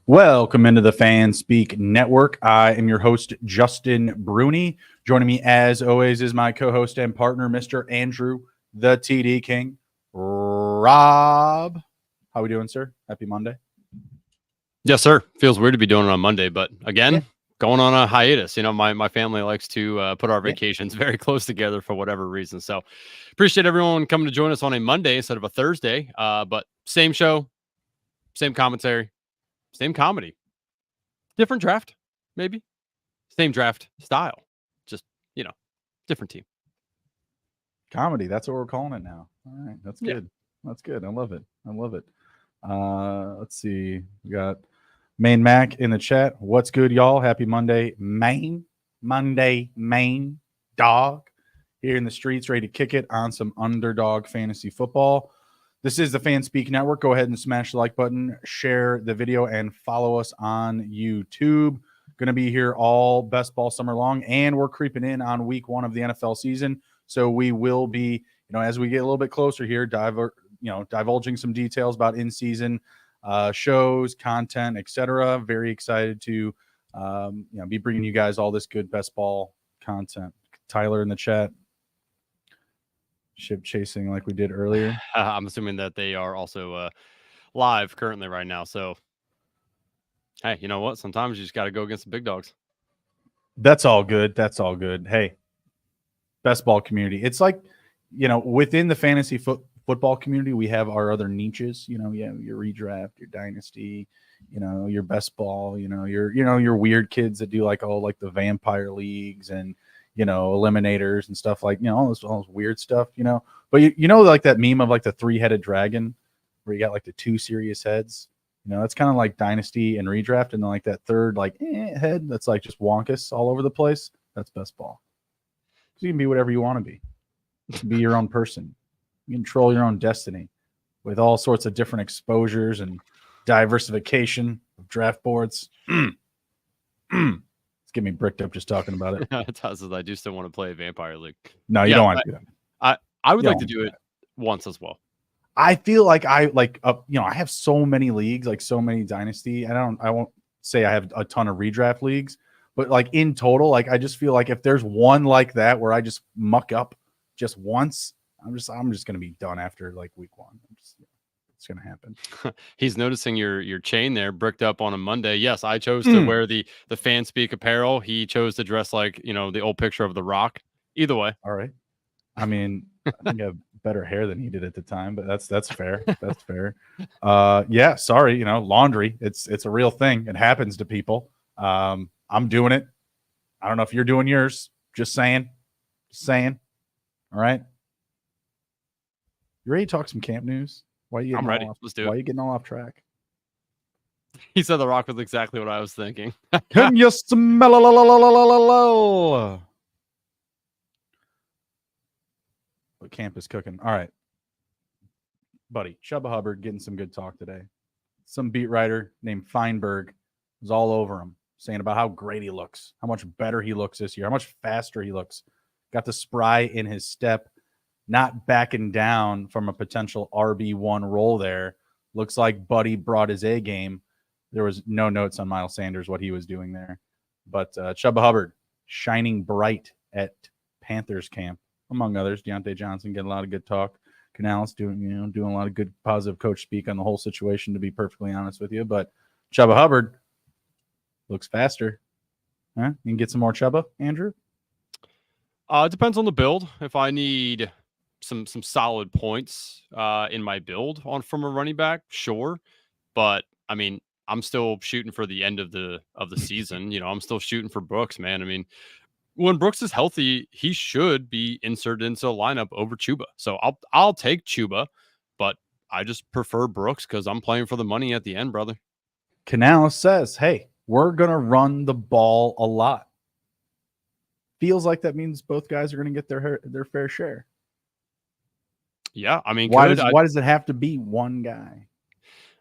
Welcome into the Fan Speak Network. I am your host, Justin Bruni. Joining me, as always, is my co-host and partner, Mr. Andrew, the TD King. Rob, how we doing, sir? Happy Monday. Yes, sir. Feels weird to be doing it on Monday, but again, going on a hiatus. You know, my family likes to put our vacations very close together for whatever reason. So appreciate everyone coming to join us on a Monday instead of a Thursday. But same show, same commentary, same comedy, different draft, maybe same draft style, just, different team. Comedy, that's what we're calling it now. All right, that's good. That's good. I love it. Let's see. We got Main Mac in the chat. What's good, y'all? Happy Monday, Maine. Maine dog. Here in the streets, ready to kick it on some underdog fantasy football. This is the Fan Speak Network. Go ahead and smash the like button, share the video, and follow us on YouTube. Going to be here all best ball summer long, and we're creeping in on week 1 of the NFL season. So we will be, as we get a little bit closer here, divulging some details about in-season shows, content, etc. Very excited to, be bringing you guys all this good best ball content. Tyler in the chat. Ship chasing like we did earlier. I'm assuming that they are also live currently right now. So, hey, you know what? Sometimes you just got to go against the big dogs. That's all good. Hey, best ball community. It's like, within the fantasy football community, we have our other niches. Your redraft, your dynasty, your best ball. Your weird kids that do like the vampire leagues and eliminators and stuff like, all this weird stuff, but like that meme of like the 3-headed dragon where you got like the 2 serious heads, that's kind of like dynasty and redraft. And then like that third, head that's like just wonkus all over the place. That's best ball. So you can be whatever you want to be. You can be your own person. You control your own destiny with all sorts of different exposures and diversification of draft boards. It's getting me bricked up just talking about it. I do still want to play a vampire league. No, you don't want to do that. I would like to do it once as well. I feel like I have so many leagues, like so many dynasty. I won't say I have a ton of redraft leagues, but like in total, like I just feel like if there's one like that where I just muck up just once, I'm just going to be done after like week 1. It's going to happen. He's noticing your chain there bricked up on a Monday. Yes, I chose to wear the Fan Speak apparel. He chose to dress like, the old picture of The Rock. Either way. All right. I mean, I think I have better hair than he did at the time, but that's fair. That's fair. Yeah, sorry, laundry. It's a real thing. It happens to people. I'm doing it. I don't know if you're doing yours. Just saying. All right. You ready to talk some camp news? I'm ready. Let's do it. Why are you getting all off track? He said The Rock was exactly what I was thinking. Can you smell? What camp is cooking? All right. Buddy, Chuba Hubbard getting some good talk today. Some beat writer named Feinberg was all over him, saying about how great he looks, how much better he looks this year, how much faster he looks. Got the spry in his step. Not backing down from a potential RB1 role there. Looks like Buddy brought his A game. There was no notes on Miles Sanders, what he was doing there. But Chuba Hubbard shining bright at Panthers camp, among others. Deontay Johnson getting a lot of good talk. Canales doing a lot of good positive coach speak on the whole situation, to be perfectly honest with you. But Chuba Hubbard looks faster. Huh? You can get some more Chuba, Andrew? It depends on the build. If I need some solid points in my build from a running back, sure, but I mean, I'm still shooting for the end of the season. I'm still shooting for Brooks, man. I mean, when Brooks is healthy, he should be inserted into a lineup over Chuba. So I'll take Chuba, but I just prefer Brooks because I'm playing for the money at the end, brother. Canales says, "Hey, we're gonna run the ball a lot." Feels like that means both guys are gonna get their fair share. Yeah, I mean, why does it have to be one guy?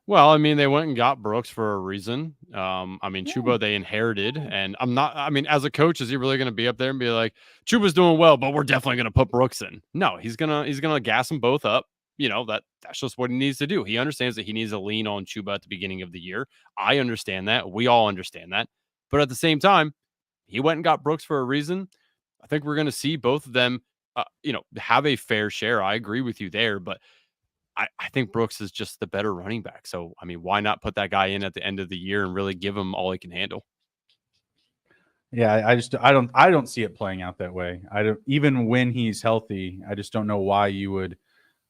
Well, I mean, they went and got Brooks for a reason. Chuba they inherited, and as a coach, is he really going to be up there and be like, Chuba's doing well, but we're definitely going to put Brooks in? No, he's gonna gas them both up, that's just what he needs to do. He understands that he needs to lean on Chuba at the beginning of the year. I understand that. We all understand that. But at the same time, he went and got Brooks for a reason. I think we're going to see both of them, have a fair share. I agree with you there, but I think Brooks is just the better running back. So, I mean, why not put that guy in at the end of the year and really give him all he can handle? Yeah, I don't see it playing out that way. I don't, even when he's healthy, I just don't know why you would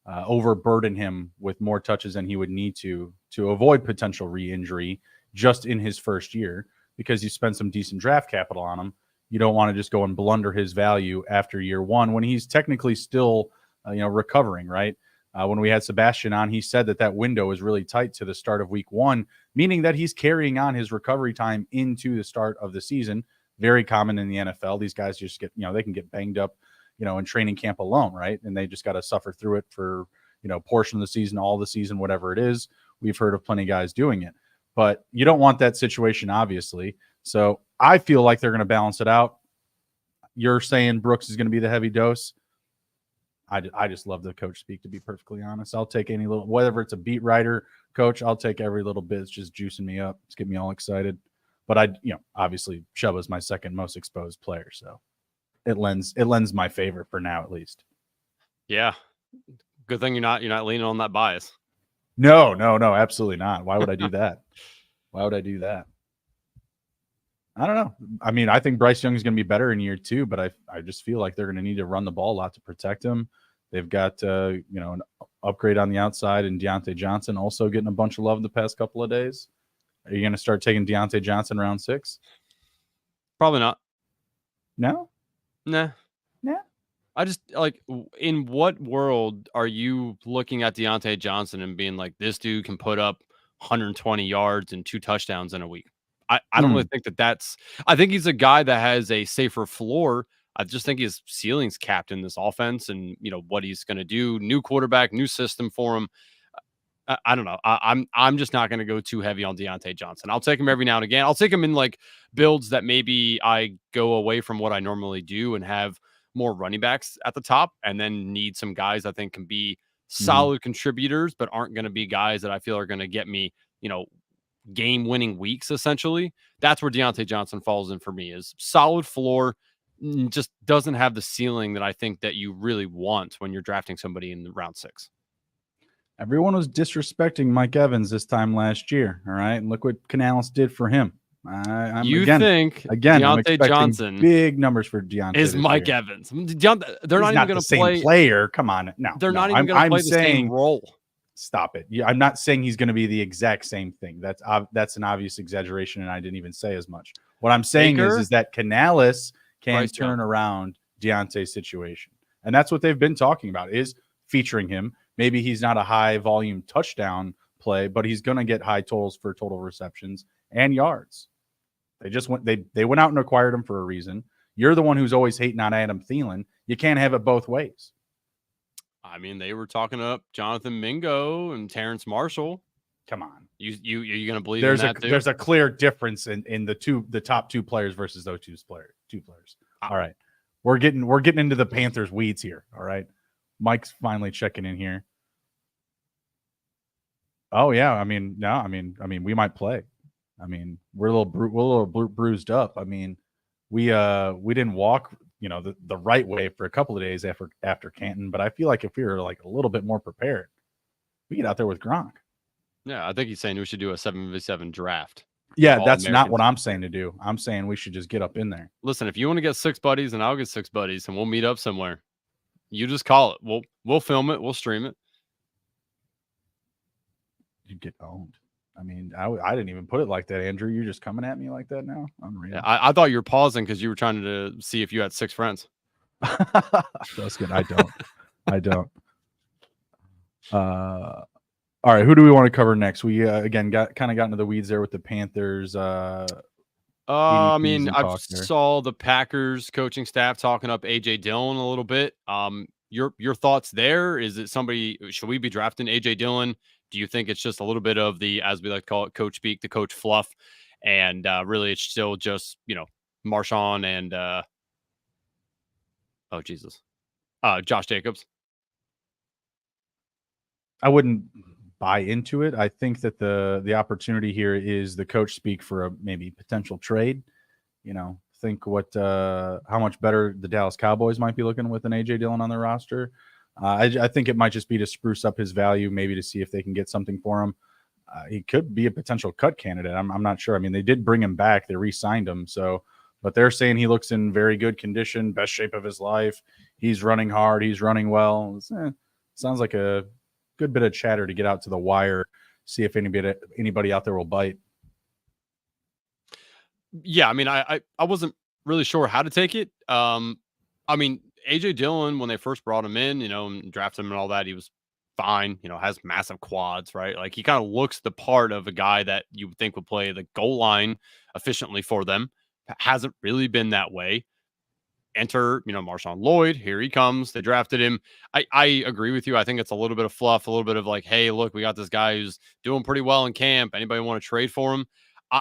overburden him with more touches than he would need to avoid potential re-injury just in his first year, because you spend some decent draft capital on him. You don't want to just go and blunder his value after year one when he's technically still recovering, right? When we had Sebastian on, he said that window is really tight to the start of week one, meaning that he's carrying on his recovery time into the start of the season. Very common in the NFL. These guys just get, they can get banged up, in training camp alone, right? And they just got to suffer through it for, portion of the season, all the season, whatever it is. We've heard of plenty of guys doing it, but you don't want that situation, obviously. So I feel like they're going to balance it out. You're saying Brooks is going to be the heavy dose. I just love the coach speak, to be perfectly honest. I'll take any little, whether it's a beat writer coach, I'll take every little bit. It's just juicing me up. It's getting me all excited. But obviously Chuba's my second most exposed player. So it lends my favor for now, at least. Yeah. Good thing you're not leaning on that bias. No, absolutely not. Why would I do that? Why would I do that? I don't know. I mean, I think Bryce Young is going to be better in year two, but I just feel like they're going to need to run the ball a lot to protect him. They've got an upgrade on the outside, and Deontay Johnson also getting a bunch of love the past couple of days. Are you going to start taking Deontay Johnson round 6? Probably not. No? Nah. I just, like, in what world are you looking at Deontay Johnson and being like, this dude can put up 120 yards and 2 touchdowns in a week? I don't really think that's – I think he's a guy that has a safer floor. I just think his ceiling's capped in this offense and, what he's going to do. New quarterback, new system for him. I don't know. I'm just not going to go too heavy on Deontay Johnson. I'll take him every now and again. I'll take him in like builds that maybe I go away from what I normally do and have more running backs at the top, and then need some guys I think can be solid contributors, but aren't going to be guys that I feel are going to get me, game-winning weeks. Essentially, that's where Deontay Johnson falls in for me. Is solid floor, just doesn't have the ceiling that I think that you really want when you're drafting somebody in round 6. Everyone was disrespecting Mike Evans this time last year. All right. And look what Canales did for him. Think Deontay Johnson big numbers for Deontay is Mike year. Evans? They're not even going to play. Player. Come on. No, they're not even going to play the same role. Stop it. Yeah, I'm not saying he's going to be the exact same thing. That's an obvious exaggeration, and I didn't even say as much. What I'm saying is that Canales can turn around Deontay's situation. And that's what they've been talking about, is featuring him. Maybe he's not a high volume touchdown play, but he's going to get high totals for total receptions and yards. They went out and acquired him for a reason. You're the one who's always hating on Adam Thielen. You can't have it both ways. I mean, they were talking up Jonathan Mingo and Terrence Marshall. Come on, you going to believe there's in that? There's a clear difference in the top 2 players versus those two players. All right, we're getting into the Panthers weeds here. All right, Mike's finally checking in here. Oh yeah, I mean, we might play. I mean, we're a little bruised up. I mean, we didn't walk, the right way for a couple of days after Canton, but I feel like if we were like a little bit more prepared, we get out there with Gronk. Yeah, I think he's saying we should do a 7v7 draft. Yeah, that's not what I'm saying to do. I'm saying we should just get up in there. Listen, if you want to get 6 buddies, and I'll get 6 buddies, and we'll meet up somewhere. You just call it. We'll film it. We'll stream it. You get owned. I mean, I didn't even put it like that, Andrew. You're just coming at me like that now? Unreal. Yeah, I thought you were pausing because you were trying to see if you had 6 friends. That's good. I don't. All right, who do we want to cover next? We again got into the weeds there with the Panthers. I mean, I saw the Packers coaching staff talking up AJ Dillon a little bit. Your thoughts there? Is it somebody? Should we be drafting AJ Dillon? Do you think it's just a little bit of the, as we like to call it, coach speak, the coach fluff, and really it's still just Marshawn and Josh Jacobs? I wouldn't buy into it. I think that the opportunity here is the coach speak for a maybe potential trade. Think how much better the Dallas Cowboys might be looking with an AJ Dillon on their roster. I think it might just be to spruce up his value, maybe to see if they can get something for him. He could be a potential cut candidate. I'm not sure. I mean, they did bring him back. They re-signed him. But they're saying he looks in very good condition, best shape of his life. He's running hard. He's running well. Sounds like a good bit of chatter to get out to the wire, see if anybody out there will bite. Yeah, I mean, I wasn't really sure how to take it. I mean, AJ Dillon, when they first brought him in, and drafted him and all that, he was fine, has massive quads, right? Like he kind of looks the part of a guy that you would think would play the goal line efficiently for them. Hasn't really been that way. Enter, Marshawn Lloyd. Here he comes. They drafted him. I agree with you. I think it's a little bit of fluff, a little bit of like, hey, look, we got this guy who's doing pretty well in camp. Anybody want to trade for him?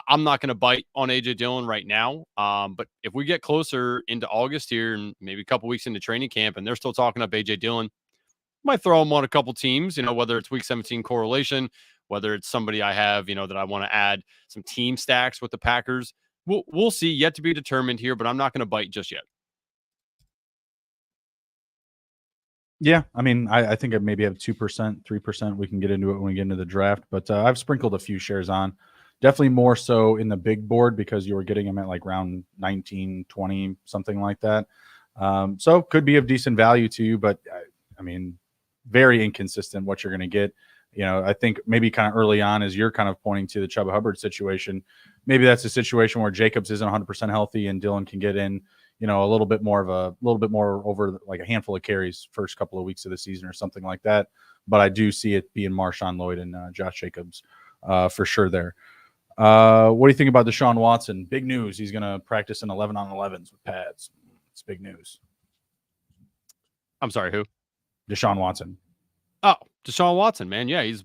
I'm not going to bite on AJ Dillon right now. But if we get closer into August here and maybe a couple weeks into training camp and they're still talking up AJ Dillon, might throw him on a couple teams, whether it's week 17 correlation, whether it's somebody I have, that I want to add some team stacks with the Packers. We'll see, yet to be determined here, but I'm not going to bite just yet. Yeah, I mean, I think I maybe have 2%, 3%. We can get into it when we get into the draft, but I've sprinkled a few shares on. Definitely more so in the big board because you were getting them at like round 19, 20, something like that. So could be of decent value to you, but I mean, very inconsistent what you're going to get. I think maybe kind of early on, as you're kind of pointing to the Chuba Hubbard situation, maybe that's a situation where Jacobs isn't 100% healthy and Dillon can get in, a little bit more over like a handful of carries first couple of weeks of the season or something like that. But I do see it being Marshawn Lloyd and Josh Jacobs for sure there. What do you think about Deshaun Watson? Big news. He's going to practice in 11-on-11s with pads. It's big news. I'm sorry, who? Deshaun Watson. Oh, Deshaun Watson, man. Yeah, he's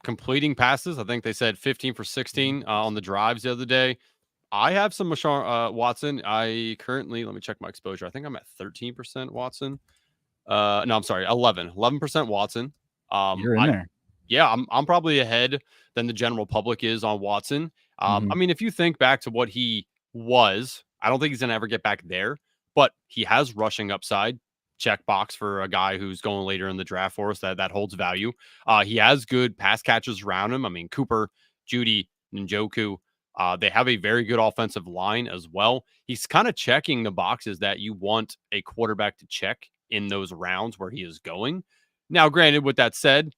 completing passes. I think they said 15 for 16 on the drives the other day. I have some Watson. I currently, let me check my exposure. I think I'm at 13% Watson. No, I'm sorry, 11% Watson. You're in there. Yeah, I'm probably ahead than the general public is on Watson. I mean, if you think back to what he was, I don't think he's going to ever get back there, but he has rushing upside. Check box for a guy who's going later in the draft for us that holds value. He has good pass catches around him. I mean, Cooper, Judy, Njoku, they have a very good offensive line as well. He's kind of checking the boxes that you want a quarterback to check in those rounds where he is going. Now, granted, with that said,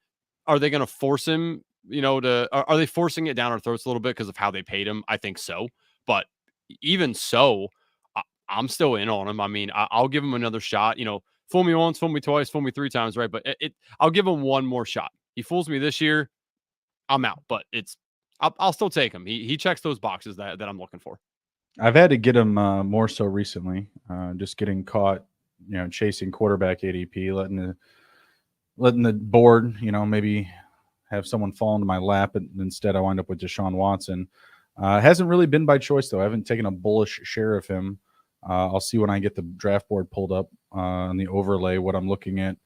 are they going to force him, are they forcing it down our throats a little bit because of how they paid him? I think so. But even so, I'm still in on him. I mean, I'll give him another shot. Fool me once, fool me twice, fool me 3 times, right? But I'll give him one more shot. He fools me this year, I'm out. But I'll still take him. He checks those boxes that I'm looking for. I've had to get him more so recently. Just getting caught, chasing quarterback ADP, letting the board, maybe have someone fall into my lap, and instead I wind up with Deshaun Watson. Hasn't really been by choice though. I haven't taken a bullish share of him. I'll see when I get the draft board pulled up on the overlay what I'm looking at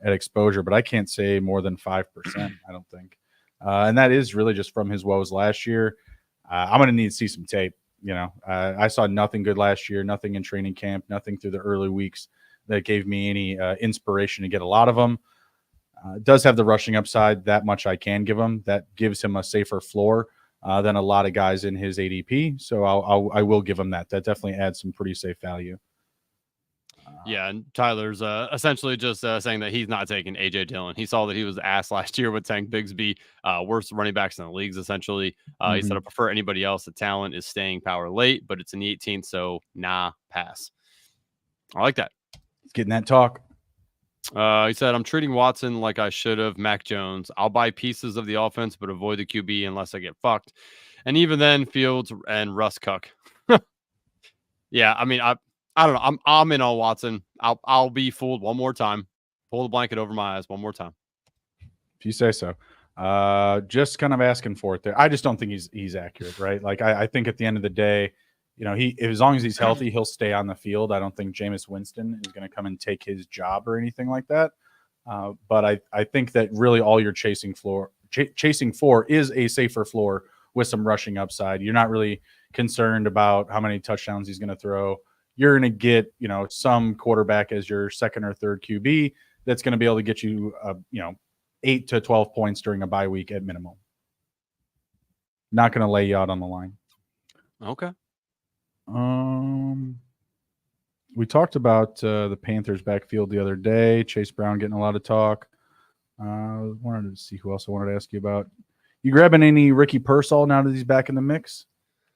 exposure, but I can't say more than 5%. I don't think, and that is really just from his woes last year. I'm going to need to see some tape. I saw nothing good last year, nothing in training camp, nothing through the early weeks that gave me any inspiration to get a lot of them. Does have the rushing upside. That much I can give him. That gives him a safer floor than a lot of guys in his ADP. So I will give him that. That definitely adds some pretty safe value. Yeah, and Tyler's essentially just saying that he's not taking AJ Dillon. He saw that he was ass last year with Tank Bigsby, worst running backs in the leagues, essentially. He said, I prefer anybody else. The talent is staying power late, but it's in the 18th, so pass. I like that. He's getting that talk. He said, I'm treating Watson like I should have Mac Jones. I'll buy pieces of the offense, but avoid the QB unless I get fucked. And even then, Fields and Russ Cook. Yeah, I mean, I don't know. I'm in on Watson. I'll be fooled one more time. Pull the blanket over my eyes one more time. If you say so. Just kind of asking for it there. I just don't think he's accurate, right? Like I think at the end of the day, as long as he's healthy, he'll stay on the field. I don't think Jameis Winston is going to come and take his job or anything like that. But I think that really all you're chasing for is a safer floor with some rushing upside. You're not really concerned about how many touchdowns he's going to throw. You're going to get, some quarterback as your second or third QB that's going to be able to get you, 8 to 12 points during a bye week at minimum. Not going to lay you out on the line. Okay. We talked about the Panthers backfield the other day. Chase Brown getting a lot of talk. Wanted to see who else I wanted to ask you about. You grabbing any Ricky Pearsall now that he's back in the mix?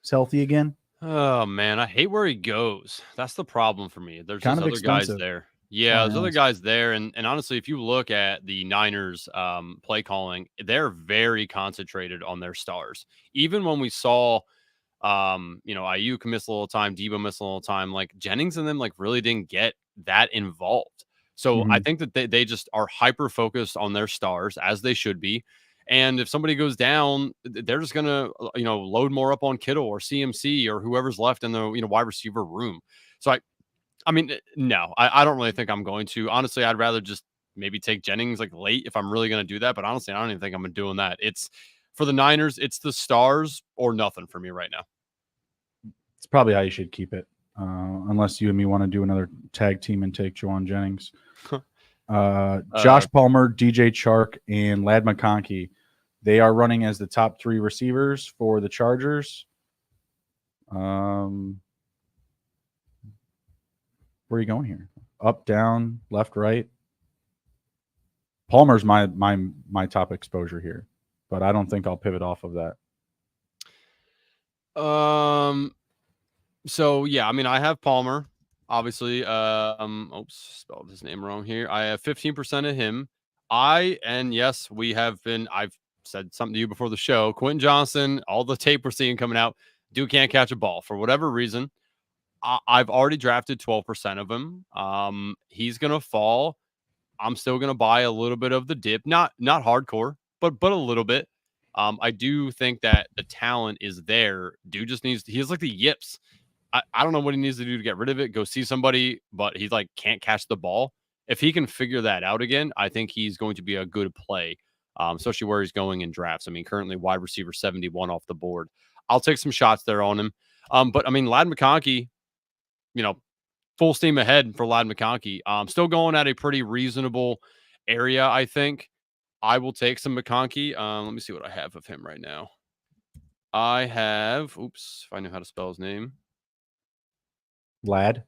He's healthy again? Oh man, I hate where he goes. That's the problem for me. There's Kind just of other guys expensive. there. Yeah, there's other guys there, and honestly, if you look at the Niners play calling, they're very concentrated on their stars. Even when we saw Ayuk miss a little time, Debo miss a little time, like Jennings and them like really didn't get that involved. So I think that they just are hyper focused on their stars, as they should be. And if somebody goes down, they're just gonna load more up on Kittle or CMC or whoever's left in the wide receiver room. So I mean, no, I don't really think I'm going to. Honestly, I'd rather just maybe take Jennings like late if I'm really going to do that. But honestly, I don't even think I'm doing that. It's for the Niners. It's the stars or nothing for me right now. It's probably how you should keep it, unless you and me want to do another tag team and take Juwan Jennings. Josh Palmer, DJ Chark, and Ladd McConkey. They are running as the top 3 receivers for the Chargers. Where are you going here? Up, down, left, right? Palmer's my top exposure here, but I don't think I'll pivot off of that. So yeah, I mean, I have Palmer, obviously. Oops, spelled his name wrong here. I have 15% of him. Yes, I've said something to you before the show. Quentin Johnson, all the tape we're seeing coming out, dude can't catch a ball for whatever reason. I've already drafted 12% of him. He's gonna fall. I'm still gonna buy a little bit of the dip, not hardcore, but a little bit. I do think that the talent is there. Dude just he has like the yips. I don't know what he needs to do to get rid of it. Go see somebody, but he like can't catch the ball. If he can figure that out again, I think he's going to be a good play, especially where he's going in drafts. I mean, currently wide receiver 71 off the board. I'll take some shots there on him. But I mean, Ladd McConkey, full steam ahead for Ladd McConkey. Still going at a pretty reasonable area, I think. I will take some McConkey. Let me see what I have of him right now. I have, if I knew how to spell his name. Ladd.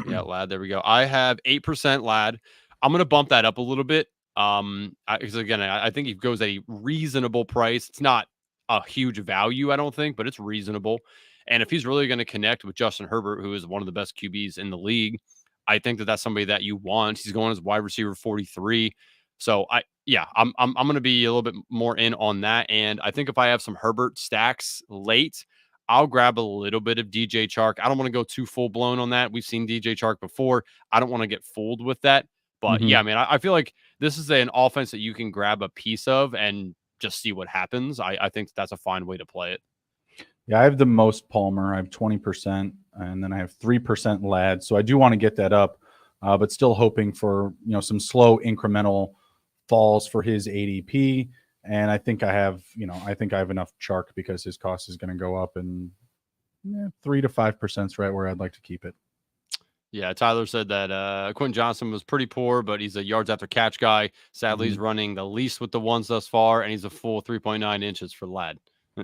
Yeah, Ladd. There we go. I have 8% Ladd. I'm going to bump that up a little bit. Because again, I think he goes at a reasonable price. It's not a huge value, I don't think, but it's reasonable. And if he's really going to connect with Justin Herbert, who is one of the best QBs in the league, I think that that's somebody that you want. He's going as wide receiver 43. So I'm going to be a little bit more in on that. And I think if I have some Herbert stacks late, I'll grab a little bit of DJ Chark. I don't want to go too full blown on that. We've seen DJ Chark before. I don't want to get fooled with that. But yeah, I mean, I feel like this is an offense that you can grab a piece of and just see what happens. I think that's a fine way to play it. Yeah, I have the most Palmer. I have 20%, and then I have 3% Ladd. So I do want to get that up, but still hoping for some slow incremental falls for his ADP. And I think I have enough Chark because his cost is going to go up, and 3 to 5% is right where I'd like to keep it. Yeah, Tyler said that Quentin Johnson was pretty poor, but he's a yards after catch guy. Sadly, he's running the least with the ones thus far, and he's a full 3.9 inches for Ladd.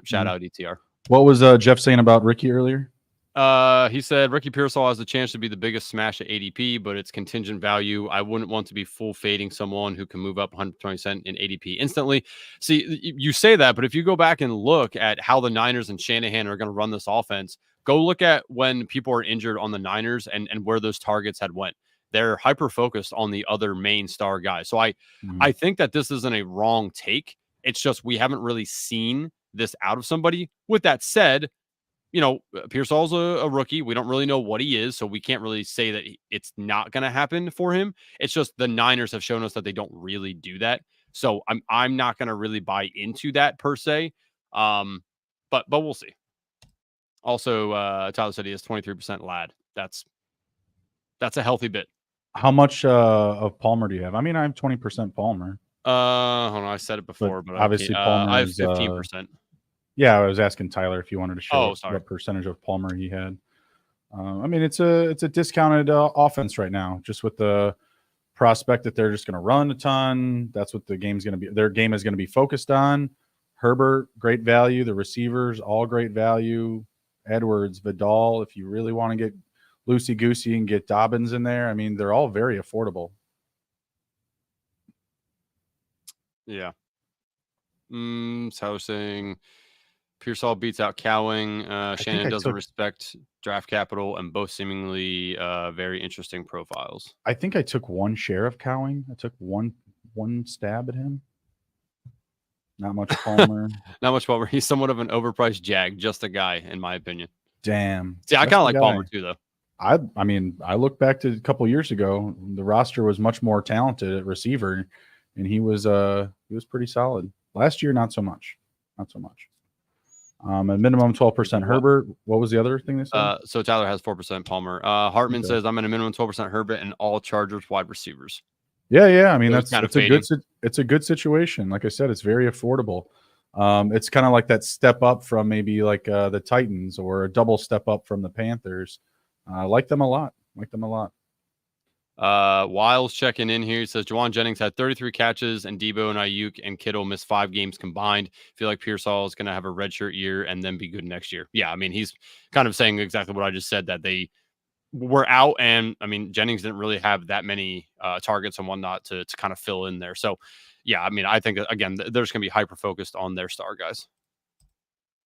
Shout out ETR. What was Jeff saying about Ricky earlier? He said Ricky Pearsall has the chance to be the biggest smash at ADP, but it's contingent value. I wouldn't want to be full fading someone who can move up 120% in ADP instantly. See, you say that, but if you go back and look at how the Niners and Shanahan are going to run this offense, go look at when people are injured on the Niners and where those targets had went. They're hyper focused on the other main star guys. So I think that this isn't a wrong take. It's just we haven't really seen this out of somebody. With that said, Pearsall's a rookie. We don't really know what he is, so we can't really say that it's not going to happen for him. It's just the Niners have shown us that they don't really do that. So I'm not going to really buy into that per se. But we'll see. Also, Tyler said he has 23% Ladd. That's a healthy bit. How much of Palmer do you have? I mean, I have 20% Palmer. Hold on, I said it before, but obviously I have Palmer's 15%. yeah, I was asking Tyler if you wanted to show Oh, sorry. what percentage of Palmer he had. I mean, it's a discounted offense right now, just with the prospect that they're just going to run a ton. That's what the game's going to be. Their game is going to be focused on. Herbert, great value. The receivers, all great value. Edwards, Vidal, if you really want to get loosey goosey and get Dobbins in there, I mean, they're all very affordable. Yeah. So I was saying Pearsall beats out Cowing. Shannon doesn't respect draft capital, and both seemingly very interesting profiles. I think I took one share of Cowing. I took one stab at him. Not much Palmer. Not much Palmer. He's somewhat of an overpriced jag, just a guy, in my opinion. Damn. See, I kind of like Palmer too, though. I mean, I look back to a couple years ago. The roster was much more talented at receiver, and he was pretty solid. Last year, not so much. Not so much. A minimum 12% Herbert. What was the other thing they said? So Tyler has 4% Palmer. Hartman says I'm at a minimum 12% Herbert and all Chargers wide receivers. Yeah. I mean, it's a good situation. Like I said, it's very affordable. It's kind of like that step up from maybe like the Titans, or a double step up from the Panthers. I like them a lot. Wiles checking in here. He says Juwan Jennings had 33 catches, and Debo and Ayuk and Kittle missed 5 games combined. Feel like Pearsall is going to have a redshirt year and then be good next year. Yeah, I mean, he's kind of saying exactly what I just said, that they were out, and I mean, Jennings didn't really have that many targets and whatnot to kind of fill in there. So, yeah, I mean, I think again, they're just going to be hyper focused on their star guys.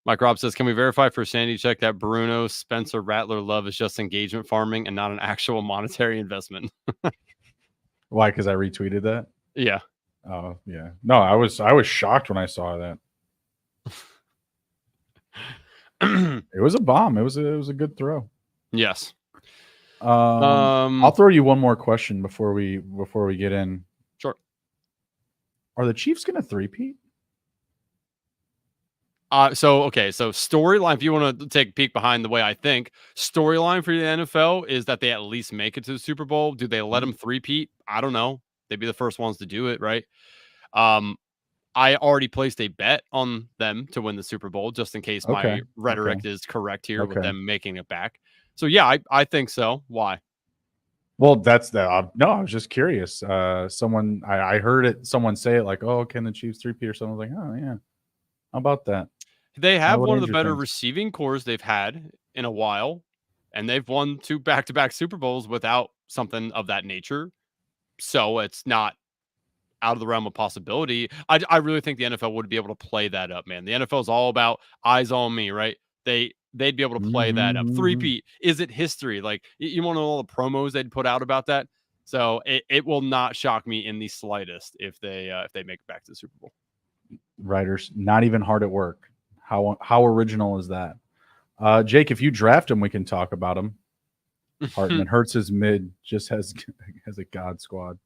Mike Robb says, can we verify for sanity check that Bruno Spencer Rattler love is just engagement farming and not an actual monetary investment? Why? Because I retweeted that? Yeah. Oh, yeah. No, I was shocked when I saw that. It was a bomb. It was a good throw. Yes. I'll throw you one more question before we get in. Sure. Are the Chiefs going to three-peat? So storyline, if you want to take a peek behind the way I think, storyline for the NFL is that they at least make it to the Super Bowl. Do they let them three-peat? I don't know. They'd be the first ones to do it, right? I already placed a bet on them to win the Super Bowl, just in case my rhetoric is correct here with them making it back. So, yeah, I think so. Why? Well, that's the no. I was just curious. Someone I heard it. Someone say it like, "Oh, can the Chiefs three-peat?" Or something. I was like, "Oh, yeah. How about that?" They have one of the better receiving cores they've had in a while, and they've won 2 back-to-back Super Bowls without something of that nature. So it's not out of the realm of possibility. I really think the NFL would be able to play that up, man. The NFL is all about eyes on me, right? They'd be able to play that up. Three-peat, is it history? Like, you want to know all the promos they'd put out about that? So it will not shock me in the slightest if they make it back to the Super Bowl. Writers, not even hard at work. How original is that? Jake, if you draft him, we can talk about him. Hartman hurts his mid, just has a god squad.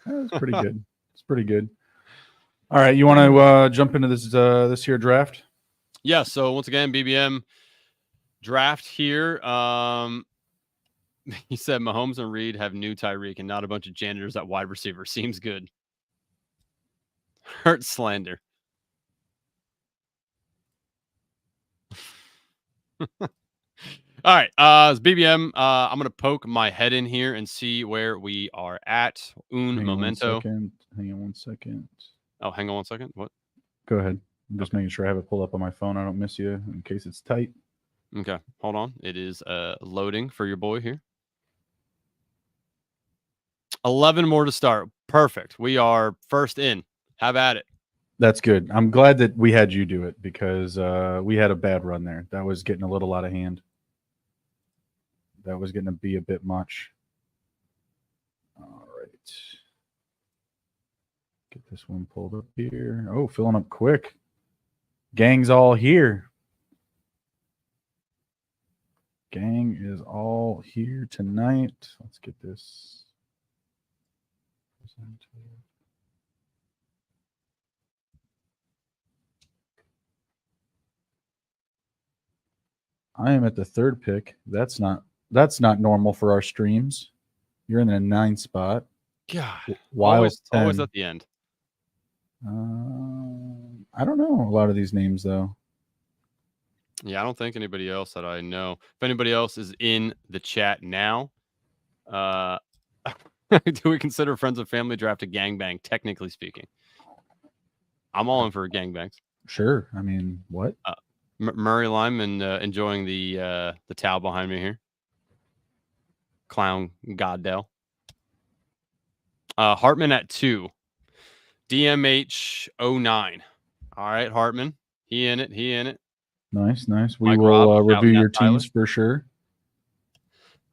That's pretty good. It's pretty good. All right, you want to jump into this here draft? Yeah. So once again, BBM draft here. He said Mahomes and Reed have new Tyreek and not a bunch of janitors at wide receiver. Seems good. Hurt slander. All right, it's BBM. I'm gonna poke my head in here and see where we are at. Momento. Hang on one second. Oh, hang on one second. What? Go ahead. I'm just making sure I have it pulled up on my phone. I don't miss you in case it's tight. Okay, hold on. It is loading for your boy here. 11 more to start. Perfect. We are first in. Have at it. That's good. I'm glad that we had you do it, because we had a bad run there. That was getting a little out of hand. That was going to be a bit much. All right. Get this one pulled up here. Oh, filling up quick. Gang's all here. Gang is all here tonight. Let's get this. I am at the third pick. That's not normal for our streams. You're in the 9 spot. God, Wild always 10. at the end. I don't know a lot of these names though. Yeah, I don't think anybody else that I know. If anybody else is in the chat now, do we consider Friends of Family Draft a gangbang? Technically speaking, I'm all in for gangbangs. Sure. I mean, what? Murray Lyman enjoying the towel behind me here. Clown Goddell. Hartman at 2. DMH 09. All right, Hartman. He in it. Nice. We Mike will Robb, review shouting your at Tyler. teams for sure.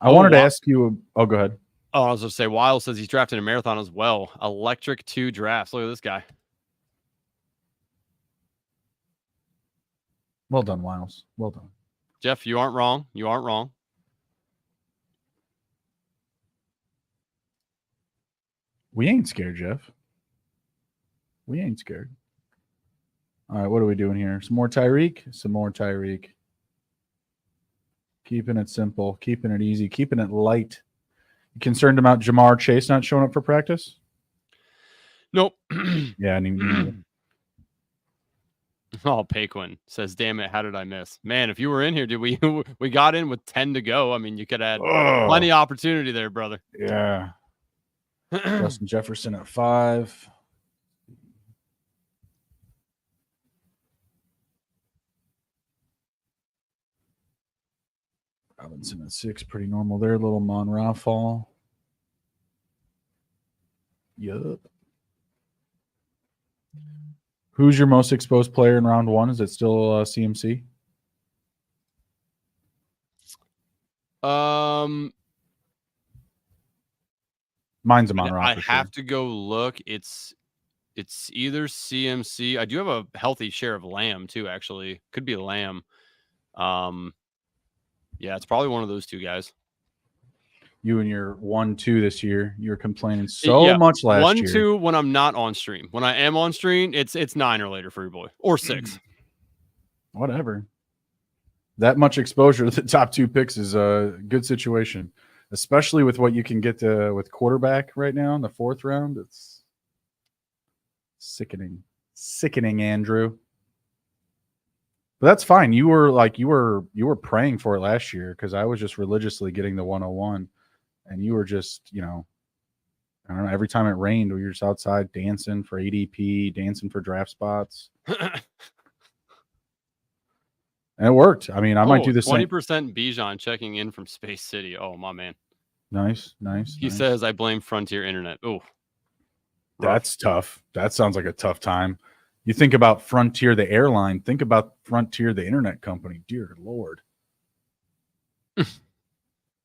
I wanted to ask you. Go ahead. Oh, I was going to say, Wiles says he's drafting a marathon as well. Electric 2 drafts. Look at this guy. Well done, Wiles. Well done. Jeff, you aren't wrong. We ain't scared, Jeff. We ain't scared. All right, what are we doing here? Some more Tyreek. Keeping it simple, keeping it easy, keeping it light. You concerned about Jamar Chase not showing up for practice? Nope. Yeah, I neither. Oh, Paquin says, "Damn it, how did I miss?" Man, if you were in here, did we got in with 10 to go? I mean, you could add plenty of opportunity there, brother. Yeah. Justin Jefferson at 5. Robinson at 6, pretty normal there. Little Mon-Ra fall. Yup. Who's your most exposed player in round 1? Is it still CMC? Mine's a Mon-Ra. I have to go look. It's either CMC. I do have a healthy share of Lamb too. Actually, could be Lamb. Yeah, it's probably one of those two guys. You and your 1-2 this year. You were complaining so much last year. 1-2 when I'm not on stream. When I am on stream, it's 9 or later for your boy, or 6. Whatever. That much exposure to the top 2 picks is a good situation, especially with what you can get with quarterback right now in the 4th round. It's sickening, Andrew. But that's fine. You were praying for it last year because I was just religiously getting the 101. And you were just, I don't know, every time it rained, we were just outside dancing for ADP, dancing for draft spots. And it worked. I mean, I might do the 20% Bijan checking in from Space City. Oh, my man. Nice. He says, I blame Frontier Internet. Oh, that's tough. That sounds like a tough time. You think about Frontier, the airline. Think about Frontier, the internet company. Dear Lord.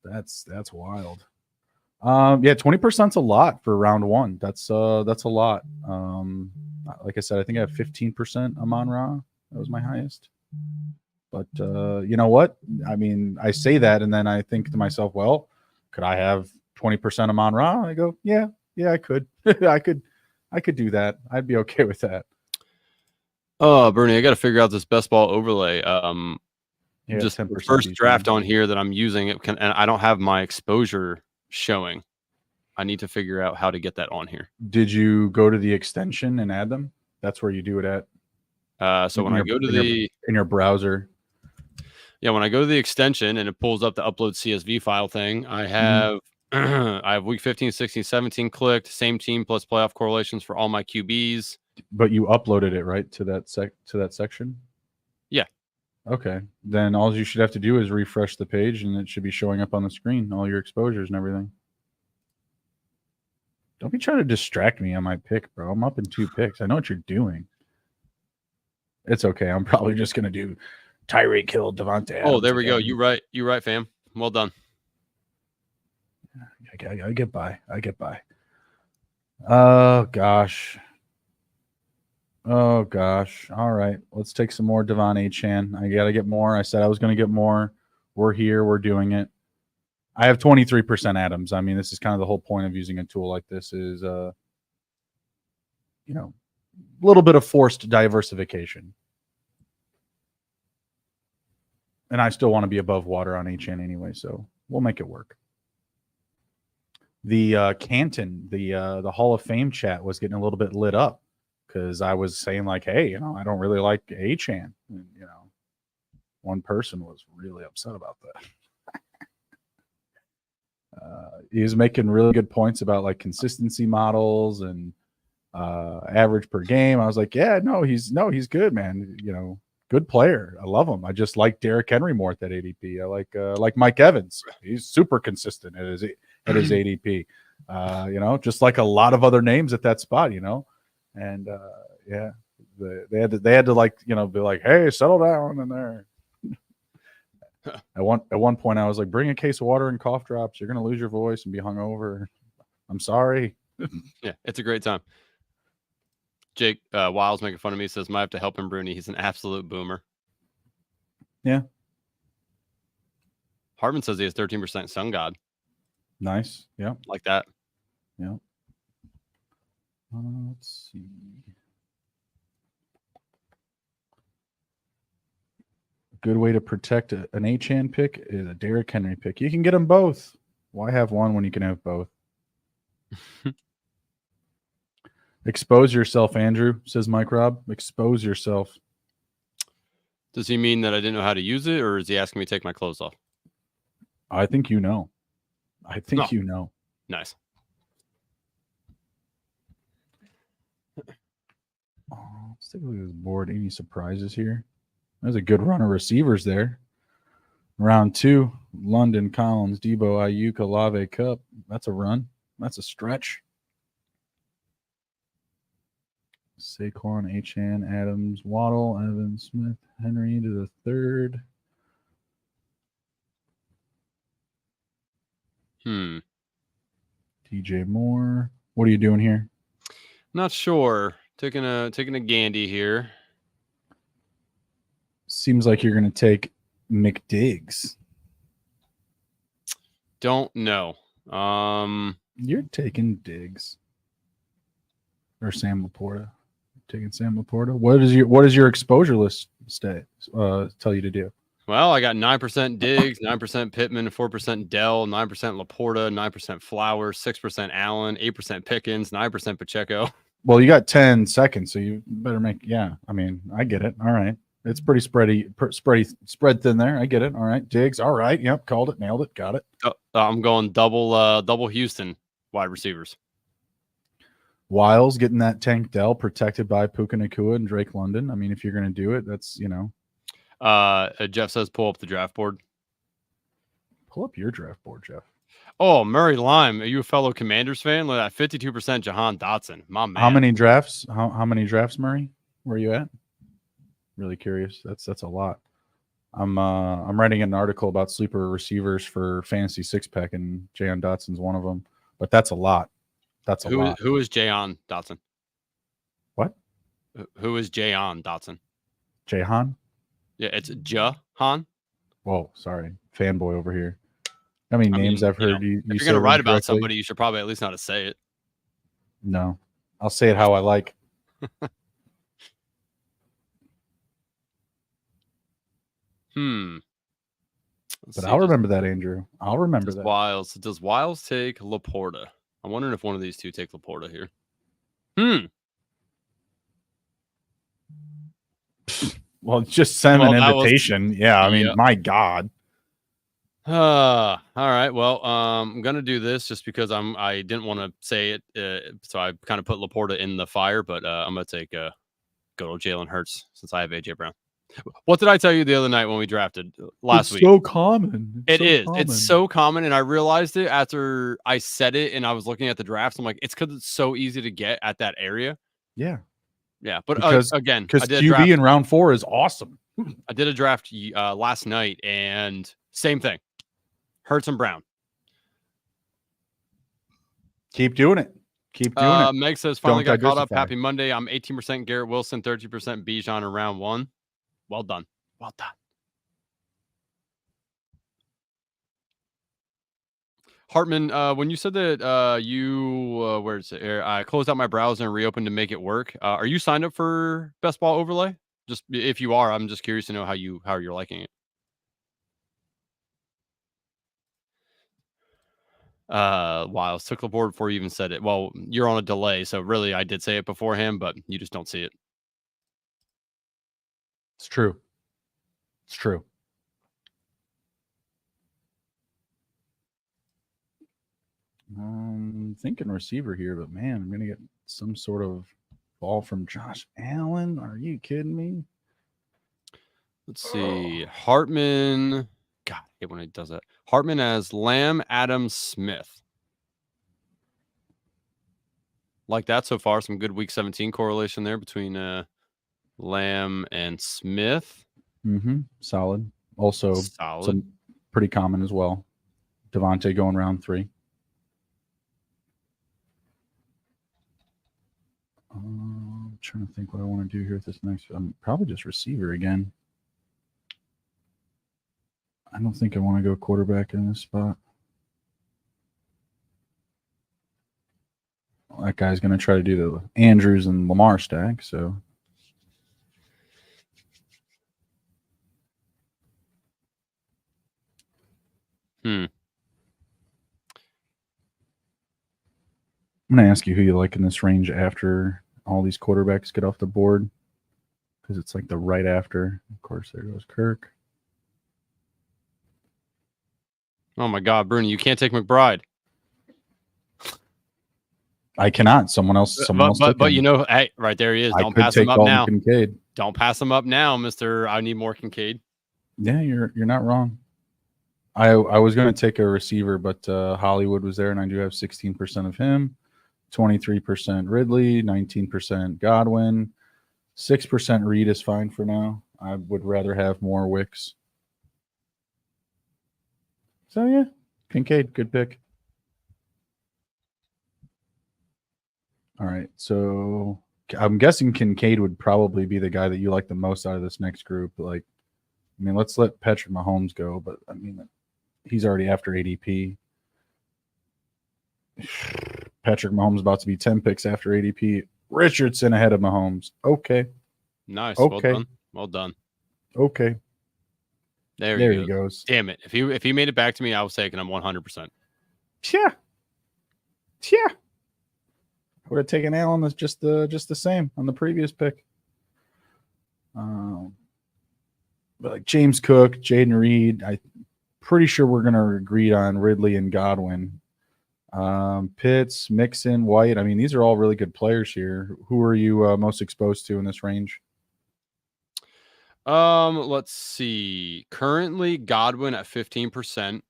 That's wild. Yeah, 20%'s a lot for round 1. That's a lot. Like I said, I think I have 15% Amon-Ra. That was my highest. But you know what? I mean, I say that, and then I think to myself, well, could I have 20% Amon-Ra? I go, yeah, I could. I could do that. I'd be okay with that. Oh, Bernie, I got to figure out this best ball overlay. Yeah, just 10% the first draft Bijan. on here that I'm using, and I don't have my exposure showing. I need to figure out how to get that on here. Did you go to the extension and add them? That's where you do it at. So when I go to in your browser. Yeah, when I go to the extension and it pulls up the upload CSV file thing, I have I have week 15, 16, 17 clicked, same team plus playoff correlations for all my QBs. But you uploaded it right to that section? Yeah. Okay. Then all you should have to do is refresh the page and it should be showing up on the screen, all your exposures and everything. Don't be trying to distract me on my pick, bro. I'm up in 2 picks. I know what you're doing. It's okay. I'm probably just going to do Tyreek Hill, Devontae Adams. Oh, there we go. You right, fam. Well done. I get by. Oh, gosh. All right. Let's take some more Devon Achane. I got to get more. I said I was going to get more. We're here. We're doing it. I have 23% Adams. I mean, this is kind of the whole point of using a tool like this is, a little bit of forced diversification. And I still want to be above water on Achane anyway, so we'll make it work. the Canton, the Hall of Fame chat was getting a little bit lit up because I was saying like, hey, I don't really like Achan. And, one person was really upset about that. He was making really good points about like consistency models and average per game. I was like, yeah, he's good, man. Good player. I love him. I just like Derrick Henry more at that ADP. I like Mike Evans. He's super consistent at his ADP. Just like a lot of other names at that spot. And yeah, they had to like be like, hey, settle down in there. At one point, I was like, bring a case of water and cough drops. You're gonna lose your voice and be hungover. I'm sorry. Yeah, it's a great time. Jake Wiles making fun of me, says, might have to help him, Bruni. He's an absolute boomer. Yeah. Hartman says he has 13% Sun God. Nice. Yeah. Like that. Yeah. Let's see. A good way to protect an Achan pick is a Derrick Henry pick. You can get them both. Why have one when you can have both? Expose yourself, Andrew, says Mike Rob. Expose yourself. Does he mean that I didn't know how to use it, or is he asking me to take my clothes off? I think you know. You know. Nice. Let's take a look at this board. Any surprises here? There's a good run of receivers there. Round 2, London, Collins, Debo, Ayuk, Olave, Cup. That's a run. That's a stretch. Saquon, Achan, Adams, Waddle, Evans, Smith, Henry to the third. DJ Moore. What are you doing here? Not sure. Taking a Gandy here. Seems like you're going to take McDiggs. Don't know. You're taking Diggs or Sam Laporta. Taking Sam Laporta. What does your exposure list tell you to do? Well, I got 9% Diggs, 9% Pittman, 4% Dell, 9% Laporta, 9% Flowers, 6% Allen, 8% Pickens, 9% Pacheco. Well, you got 10 seconds, so you better make. Yeah, I mean, I get it. All right, it's pretty spread thin there. I get it. All right, Diggs. All right, yep, called it, nailed it, got it. I'm going double Houston wide receivers. Wiles getting that Tank Dell protected by Puka Nacua and Drake London. I mean, if you're going to do it, that's Jeff says pull up the draft board. Pull up your draft board, Jeff. Oh, Murray Lime. Are you a fellow Commanders fan? Look at that 52% Jahan Dotson. My man. How many drafts? How many drafts, Murray? Where are you at? Really curious. That's a lot. I'm writing an article about sleeper receivers for Fantasy Six Pack, and Jahan Dotson's one of them. But that's a lot. That's a lot. Who is Jahan Dotson? What? Who is Jahan Dotson? Jahan? Yeah, it's Jahan. Whoa, sorry, fanboy over here. How many names I've heard you if you're going to write about somebody, you should probably at least know how to say it. No, I'll say it how I like. But I'll remember that, Andrew. I'll remember that. Wiles. Does Wiles take Laporta? I'm wondering if one of these two take Laporta here. Well, just send an invitation. Yeah, I mean, my God. All right. Well, I'm gonna do this just because I didn't want to say it, so I kind of put Laporta in the fire. But I'm gonna take good old Jalen Hurts since I have AJ Brown. What did I tell you the other night when we drafted last week? It's so common. It's so common, and I realized it after I said it, and I was looking at the drafts. I'm like, it's because it's so easy to get at that area. Yeah. But again, because QB in round 4 is awesome. I did a draft last night, and same thing. Hurts and Brown. Keep doing it. Meg says, finally got caught up. Happy Monday. I'm 18% Garrett Wilson, 30% Bijan in round 1. Well done. Well done. Hartman, when you said that where is it here? I closed out my browser and reopened to make it work. Are you signed up for Best Ball Overlay? Just if you are, I'm just curious to know how you're liking it. Wiles took the board before you even said it. Well, you're on a delay, so really I did say it beforehand, but you just don't see it. It's true. It's true. I'm thinking receiver here, but man, I'm gonna get some sort of ball from Josh Allen. Are you kidding me? Let's see. Hartman. God, I hate when he does that. Hartman as Lamb, Adams, Smith. Like that so far. Some good week 17 correlation there between Lamb and Smith. Solid. Also, solid. Some pretty common as well. Devontae going round 3. I'm trying to think what I want to do here with this next. I'm probably just receiver again. I don't think I want to go quarterback in this spot. Well, that guy's going to try to do the Andrews and Lamar stack, so. I'm going to ask you who you like in this range after all these quarterbacks get off the board, because it's like the right after. Of course, there goes Kirk. Oh my God, Bruni, you can't take McBride. I cannot. Someone else. But you know, hey, right there he is. Don't pass him up now. Kincaid. Don't pass him up now, Mister. I need more Kincaid. Yeah, you're not wrong. I was going to take a receiver, but Hollywood was there, and I do have 16% of him, 23% Ridley, 19% Godwin, 6% Reed is fine for now. I would rather have more Wicks. So yeah, Kincaid, good pick. All right, so I'm guessing Kincaid would probably be the guy that you like the most out of this next group. Like, I mean, let's let Patrick Mahomes go, but I mean, he's already after ADP. Patrick Mahomes about to be 10 picks after ADP. Richardson ahead of Mahomes. Okay. Nice. Okay. Well done. Okay. There he goes. Damn it. If he made it back to me, I was taking him 100%. Yeah. I would have taken Allen as just the same on the previous pick. But like James Cook, Jaden Reed, I'm pretty sure we're going to agree on Ridley and Godwin. Pitts, Mixon, White. I mean, these are all really good players here. Who are you most exposed to in this range? Let's see. Currently, Godwin at 15%.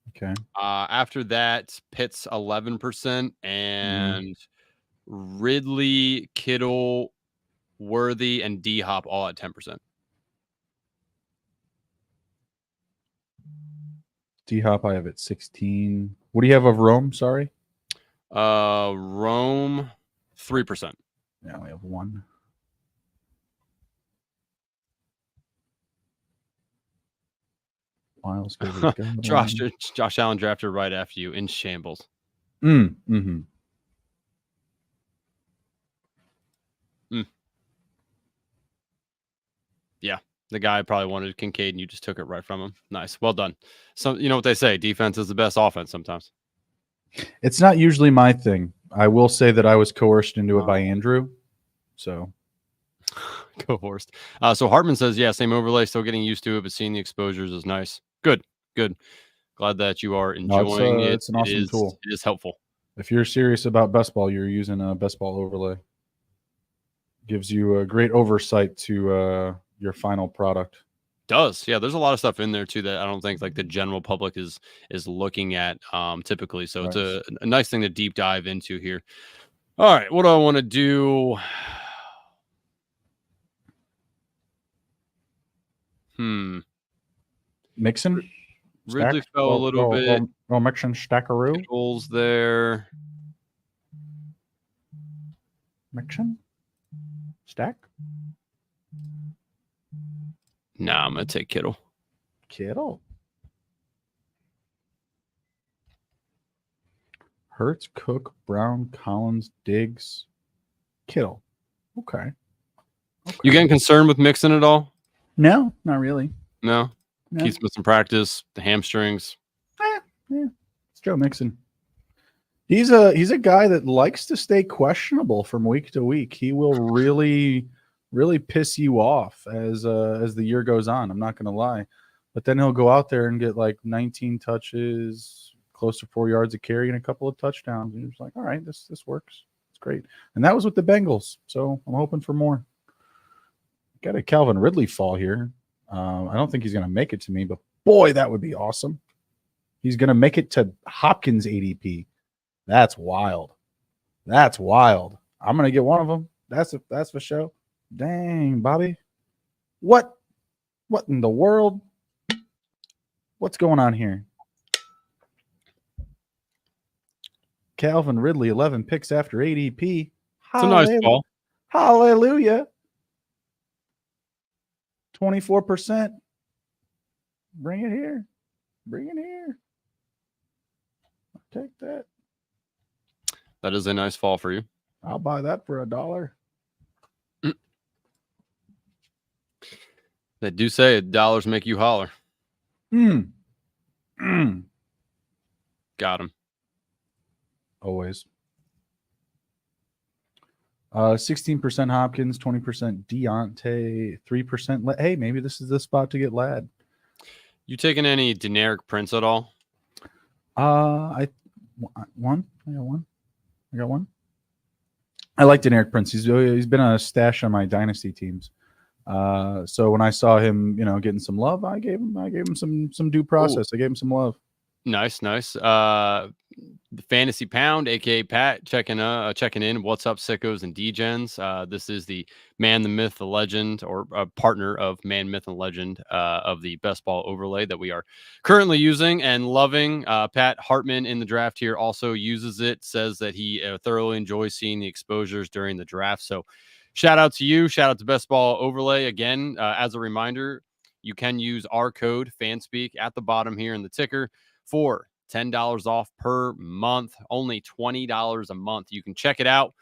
Okay. After that, Pitts 11%, and Ridley, Kittle, Worthy, and D Hop all at 10%. D Hop, I have at 16. What do you have of Rome? Sorry. Rome, 3%. Yeah, we have 1. Miles Josh Allen drafted right after you in shambles. Yeah, the guy probably wanted Kincaid, and you just took it right from him. Nice, well done. So you know what they say: defense is the best offense. Sometimes it's not usually my thing. I will say that I was coerced into it by Andrew. So coerced. So Hartman says, yeah, same overlay, still getting used to it, but seeing the exposures is nice. Good. Glad that you are enjoying it. It's an awesome tool. It is helpful. If you're serious about best ball, you're using a best ball overlay. Gives you a great oversight to your final product. Does. Yeah, there's a lot of stuff in there too that I don't think like the general public is looking at typically. So it's a nice thing to deep dive into here. All right, what do I want to do? Mixon? Ridley fell a little bit. Mixon, stackaroo. Kittle's there. Mixon? Stack? Nah, I'm going to take Kittle. Hurts, Cook, Brown, Collins, Diggs, Kittle. Okay. You getting concerned with Mixon at all? No, not really. No? Keeps missing practice, the hamstrings. Yeah. Joe Mixon. He's a guy that likes to stay questionable from week to week. He will really piss you off as the year goes on. I'm not going to lie, but then he'll go out there and get like 19 touches, close to 4 yards a carry, and a couple of touchdowns. And you're just like, all right, this works. It's great. And that was with the Bengals, so I'm hoping for more. Got a Calvin Ridley fall here. I don't think he's going to make it to me, but boy, that would be awesome. He's going to make it to Hopkins ADP. That's wild. That's wild. I'm going to get one of them. That's for sure. Dang, Bobby. What in the world? What's going on here? Calvin Ridley, 11 picks after ADP. It's a nice ball. Hallelujah. 24%. Bring it here. Bring it here. I'll take that. That is a nice fall for you. I'll buy that for $1. They do say dollars make you holler. Got him. Always. 16% Hopkins, 20% Deontay, 3%. Hey, maybe this is the spot to get Ladd. You taking any Deneric Prince at all? I got one. I like Deneric Prince. He's been a stash on my dynasty teams. So when I saw him, getting some love, I gave him some due process. Ooh. I gave him some love. Nice. The Fantasy Pound, aka Pat, checking in. What's up, sickos and degens? This is the Man, the Myth, the Legend, or a partner of Man, Myth, and Legend of the Best Ball Overlay that we are currently using and loving. Pat Hartman in the draft here also uses it. Says that he thoroughly enjoys seeing the exposures during the draft. So shout out to you. Shout out to Best Ball Overlay again. As a reminder, you can use our code FANSPEAK at the bottom here in the ticker for $10 off per month, only $20 a month. You can check it out,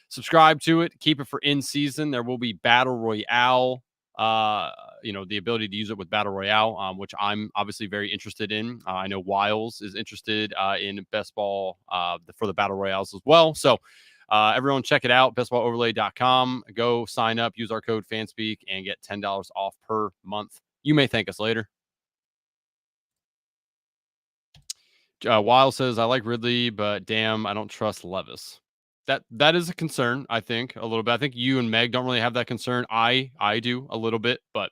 subscribe to it, keep it for in season. There will be Battle Royale, the ability to use it with Battle Royale, which I'm obviously very interested in. I know Wiles is interested in Best Ball for the Battle Royales as well. So everyone check it out, bestballoverlay.com. Go sign up, use our code FANSPEAK, and get $10 off per month. You may thank us later. Wiles says, I like Ridley, but damn, I don't trust Levis. That is a concern, I think, a little bit. I think you and Meg don't really have that concern. I do a little bit, but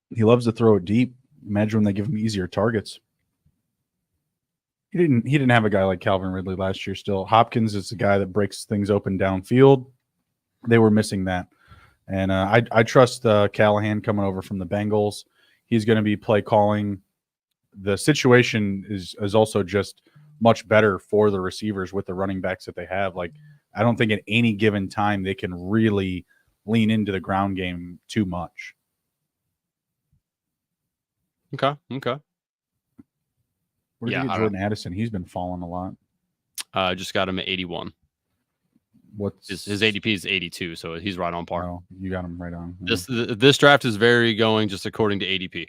he loves to throw it deep. Imagine when they give him easier targets. He didn't have a guy like Calvin Ridley last year still. Hopkins is the guy that breaks things open downfield. They were missing that. And I trust Callahan coming over from the Bengals. He's going to be play calling. The situation is also just much better for the receivers with the running backs that they have. Like, I don't think at any given time they can really lean into the ground game too much. Okay. Where did you get Jordan Addison? He's been falling a lot. Just got him at 81. What's his ADP is 82, so he's right on par. Oh, you got him right on. Yeah. This draft is very going just according to ADP.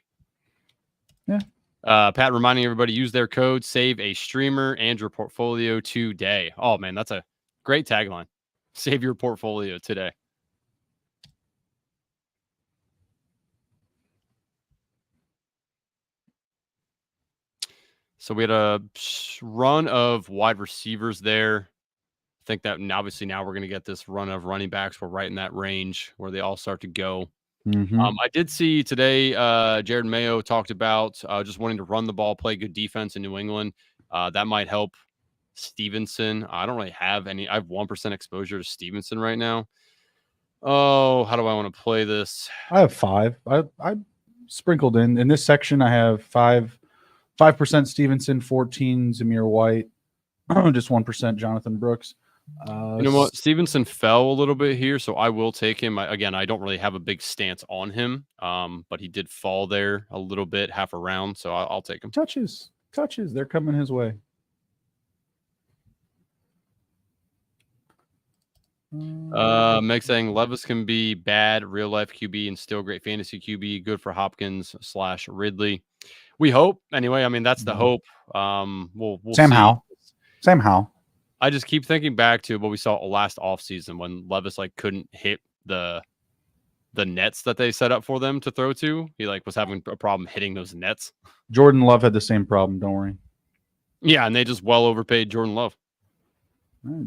Yeah. Pat reminding everybody, use their code, save a streamer and your portfolio today. Oh man, that's a great tagline. Save your portfolio today. So we had a run of wide receivers there. I think that obviously now we're going to get this run of running backs. We're right in that range where they all start to go. Mm-hmm. I did see today Jared Mayo talked about just wanting to run the ball, play good defense in New England. That might help Stevenson. I don't really have any. I have 1% exposure to Stevenson right now. Oh, how do I want to play this? I have 5. I sprinkled in this section. I have 5% Stevenson, 14 Zamir White, just 1% Jonathan Brooks. You know what? Stevenson fell a little bit here, so I will take him. I don't really have a big stance on him, but he did fall there a little bit, half a round, so I'll take him. Touches. They're coming his way. Meg saying Levis can be bad real life QB and still great fantasy QB. Good for Hopkins / Ridley. We hope anyway. I mean, that's the hope. We'll Sam see. Howell. Sam Howell. I just keep thinking back to what we saw last offseason when Levis like couldn't hit the nets that they set up for them to throw to. He like was having a problem hitting those nets. Jordan Love had the same problem. Don't worry. Yeah, and they just well overpaid Jordan Love.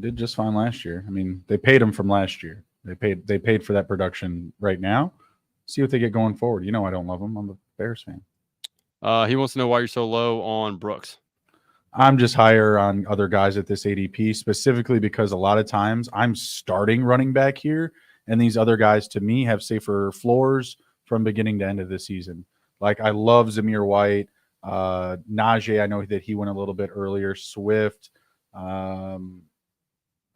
Did just fine last year. I mean, they paid him from last year. They paid for that production right now. See what they get going forward. You know, I don't love him. I'm a Bears fan. He wants to know why you're so low on Brooks. I'm just higher on other guys at this ADP, specifically because a lot of times I'm starting running back here, and these other guys, to me, have safer floors from beginning to end of the season. Like, I love Zamir White. Najee, I know that he went a little bit earlier. Swift.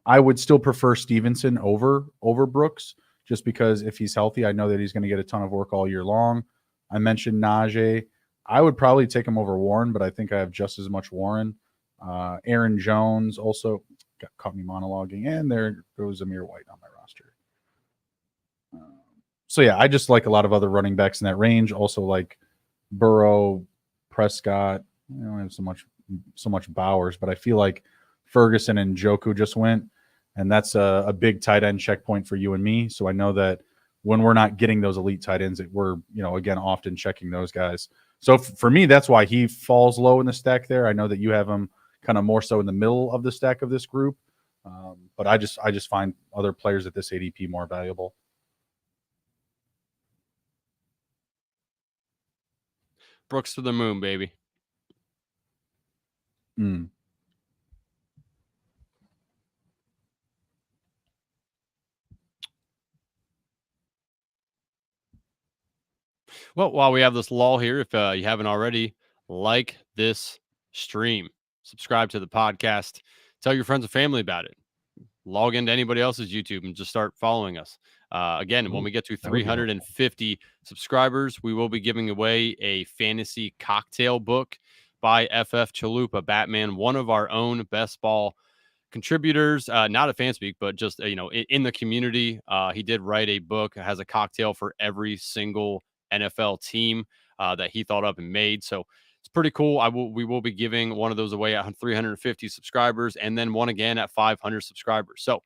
I would still prefer Stevenson over Brooks, just because if he's healthy, I know that he's going to get a ton of work all year long. I mentioned Najee. I would probably take him over Warren, but I think I have just as much Warren. Aaron Jones also caught me monologuing, and there goes Zamir White on my roster. So yeah, I just like a lot of other running backs in that range. Also like Burrow, Prescott. I don't have so much Bowers, but I feel like Ferguson and Njoku just went, and that's a big tight end checkpoint for you and me. So I know that when we're not getting those elite tight ends, we're again often checking those guys. So for me, that's why he falls low in the stack there. I know that you have him kind of more so in the middle of the stack of this group, but I just find other players at this ADP more valuable. Brooks to the moon, baby. Well, while we have this lull here, if you haven't already, like this stream, subscribe to the podcast, tell your friends and family about it, log into anybody else's YouTube and just start following us. Again, when we get to 350 subscribers, we will be giving away a fantasy cocktail book by FF Chalupa Batman, one of our own best ball contributors, not at Fanspeak, but just, in the community. He did write a book, has a cocktail for every single NFL team that he thought up and made. So it's pretty cool. We will be giving one of those away at 350 subscribers, and then one again at 500 subscribers. So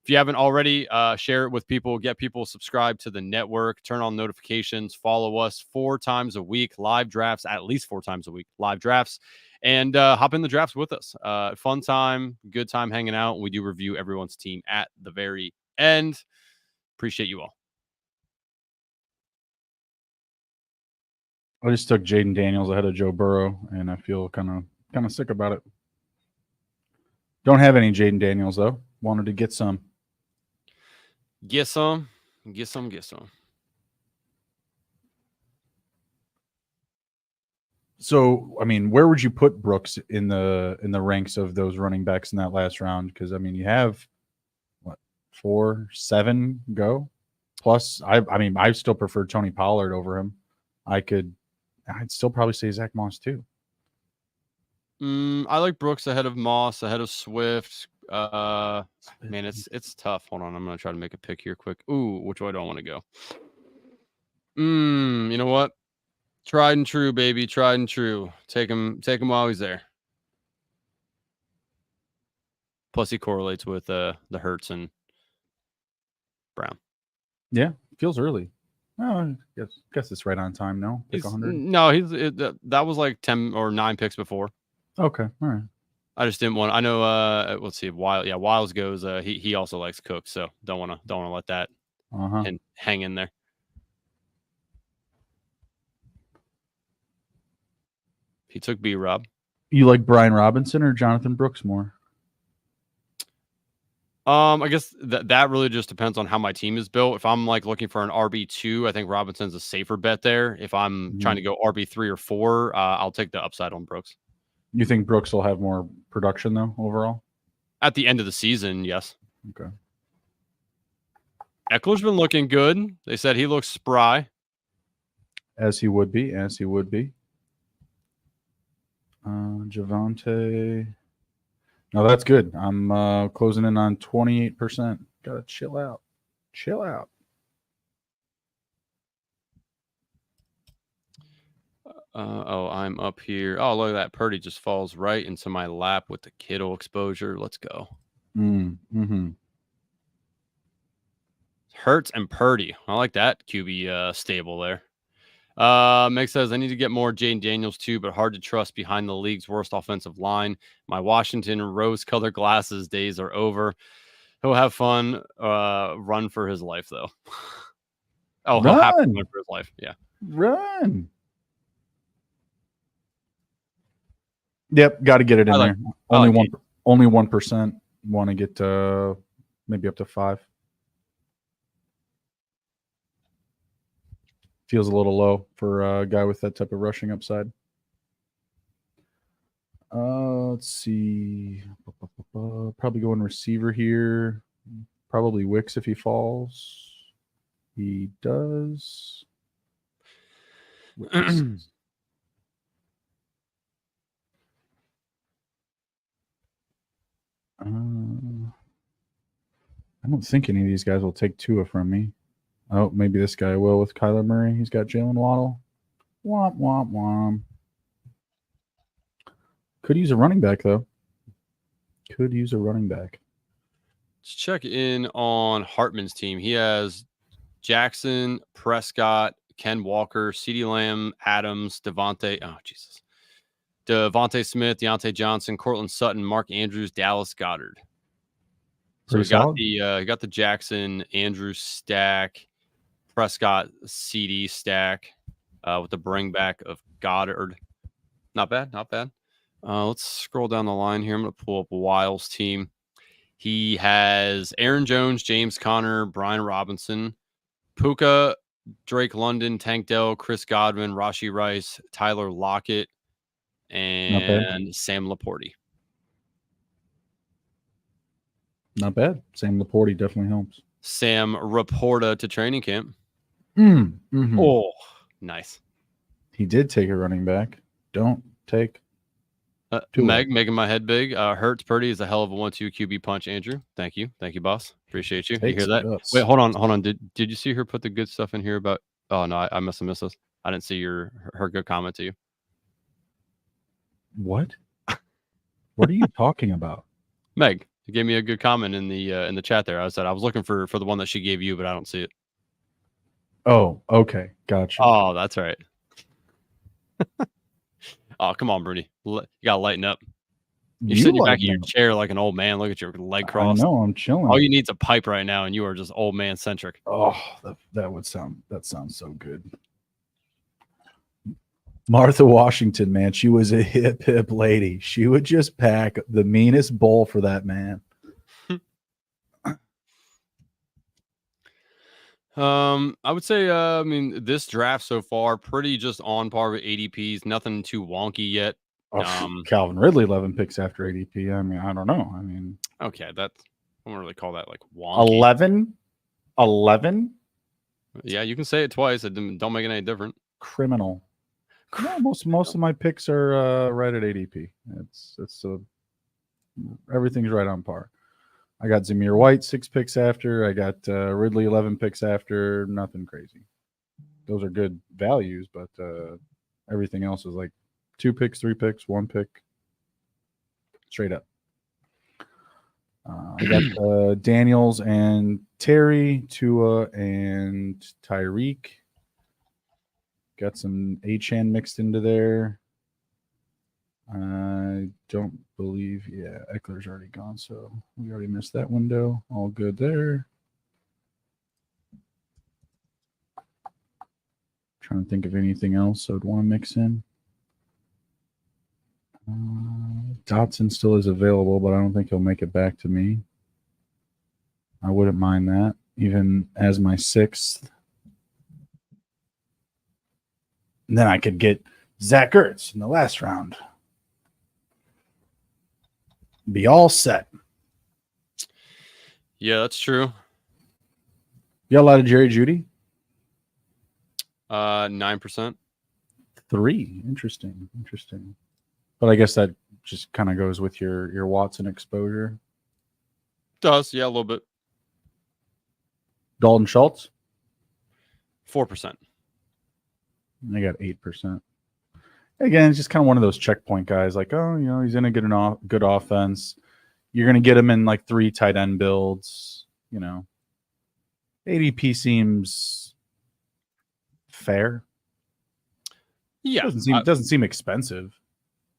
if you haven't already, share it with people, get people subscribed to the network, turn on notifications, follow us 4 times a week, live drafts, at least 4 times a week, live drafts, and hop in the drafts with us. Fun time, good time hanging out. We do review everyone's team at the very end. Appreciate you all. I just took Jaden Daniels ahead of Joe Burrow, and I feel kind of sick about it. Don't have any Jaden Daniels, though. Wanted to get some. Get some. So, I mean, where would you put Brooks in the ranks of those running backs in that last round? Because, I mean, you have, 4, 7 go? Plus, I still prefer Tony Pollard over him. I'd still probably say Zach Moss too. I like Brooks ahead of Moss, ahead of Swift. Man, it's tough. Hold on, I'm gonna try to make a pick here quick. Ooh, which way do I want to go? You know what? Tried and true, baby. Tried and true. Take him while he's there. Plus, he correlates with the Hurts and Brown. Yeah, feels early. Oh, I guess it's right on time. No, pick 100. No, that was like 10 or 9 picks before. Okay, all right. I just didn't want. I know. Let's see. Wiles goes. He also likes Cook, so don't want to let that hang in there. He took B Rob. You like Brian Robinson or Jonathan Brooks more? I guess that really just depends on how my team is built. If I'm like looking for an RB2, I think Robinson's a safer bet there. If I'm trying to go RB3 or 4, I'll take the upside on Brooks. You think Brooks will have more production though overall? At the end of the season, yes. Okay. Eckler's been looking good. They said he looks spry. As he would be. Javonte. No, that's good. I'm closing in on 28%. Gotta chill out. Chill out. I'm up here. Oh, look at that. Purdy just falls right into my lap with the Kittle exposure. Let's go. Mm-hmm. Hurts and Purdy. I like that QB stable there. Meg says, I need to get more Jaden Daniels too, but hard to trust behind the league's worst offensive line. My Washington rose-colored glasses days are over. He'll have fun. Run for his life, though. Oh, he'll have to run for his life. Yeah. Run. Yep, got to get it in there. Only 1%. Want to get maybe up to 5. Feels a little low for a guy with that type of rushing upside. Let's see. Probably going receiver here. Probably Wicks if he falls. He does. I don't think any of these guys will take Tua from me. Oh, maybe this guy will with Kyler Murray. He's got Jalen Waddle. Womp, womp, womp. Could use a running back, though. Could use a running back. Let's check in on Hartman's team. He has Jackson, Prescott, Ken Walker, CeeDee Lamb, Adams, Devontae Smith, Deontay Johnson, Cortland Sutton, Mark Andrews, Dallas Goedert. So he got the Jackson Andrews stack, Prescott CD stack with the bring back of Goddard. Not bad, not bad. Let's scroll down the line here. I'm going to pull up Wiles' team. He has Aaron Jones, James Conner, Brian Robinson, Puka, Drake London, Tank Dell, Chris Godwin, Rashee Rice, Tyler Lockett, and Sam Laporte. Not bad. Sam Laporte definitely helps. Sam Laporta to training camp. Mm-hmm. Oh, nice. He did take a running back. Don't take Meg making my head big. Hurts Purdy is a hell of a 1-2 QB punch, Andrew. Thank you, boss. Appreciate you. You hear that? Guts. Wait, hold on. Did you see her put the good stuff in here about? Oh no, I must have missed this. I didn't see her good comment to you. What? What are you talking about? Meg, you gave me a good comment in the chat there. I said I was looking for the one that she gave you, but I don't see it. Oh, okay, gotcha. Oh, that's right. Oh, come on, Bruni. You gotta lighten up. You're sitting back in your chair like an old man. Look at your leg crossed. I know, I'm chilling. All you need is a pipe right now, and you are just old man centric. Oh, that sounds so good. Martha Washington, man, she was a hip lady. She would just pack the meanest bowl for that man. I would say, this draft so far, pretty just on par with ADPs. Nothing too wonky yet. Calvin Ridley, 11 picks after ADP. I mean, I don't know. Okay, I don't really call that like wonky. 11. Yeah, you can say it twice. It don't make it any different. Criminal. No, most of my picks are right at ADP. Everything's right on par. I got Zamir White 6 picks after. I got Ridley 11 picks after. Nothing crazy. Those are good values, but everything else is like 2 picks, 3 picks, 1 pick, straight up. I got Daniels and Terry, Tua and Tyreek. Got some Achane mixed into there. I don't believe, Eckler's already gone, so we already missed that window. All good there. Trying to think of anything else I would want to mix in. Dotson still is available, but I don't think he'll make it back to me. I wouldn't mind that, even as my 6th. And then I could get Zach Ertz in the last round. Be all set. Yeah, that's true. You got a lot of Jerry Jeudy? 9%. 3. Interesting. But I guess that just kind of goes with your Watson exposure. Does, yeah, a little bit. Dalton Schultz. 4%. I got 8%. Again, it's just kind of one of those checkpoint guys. Like, oh, he's in a good offense. You're going to get him in like 3 tight end builds. ADP seems fair. Yeah, doesn't seem expensive.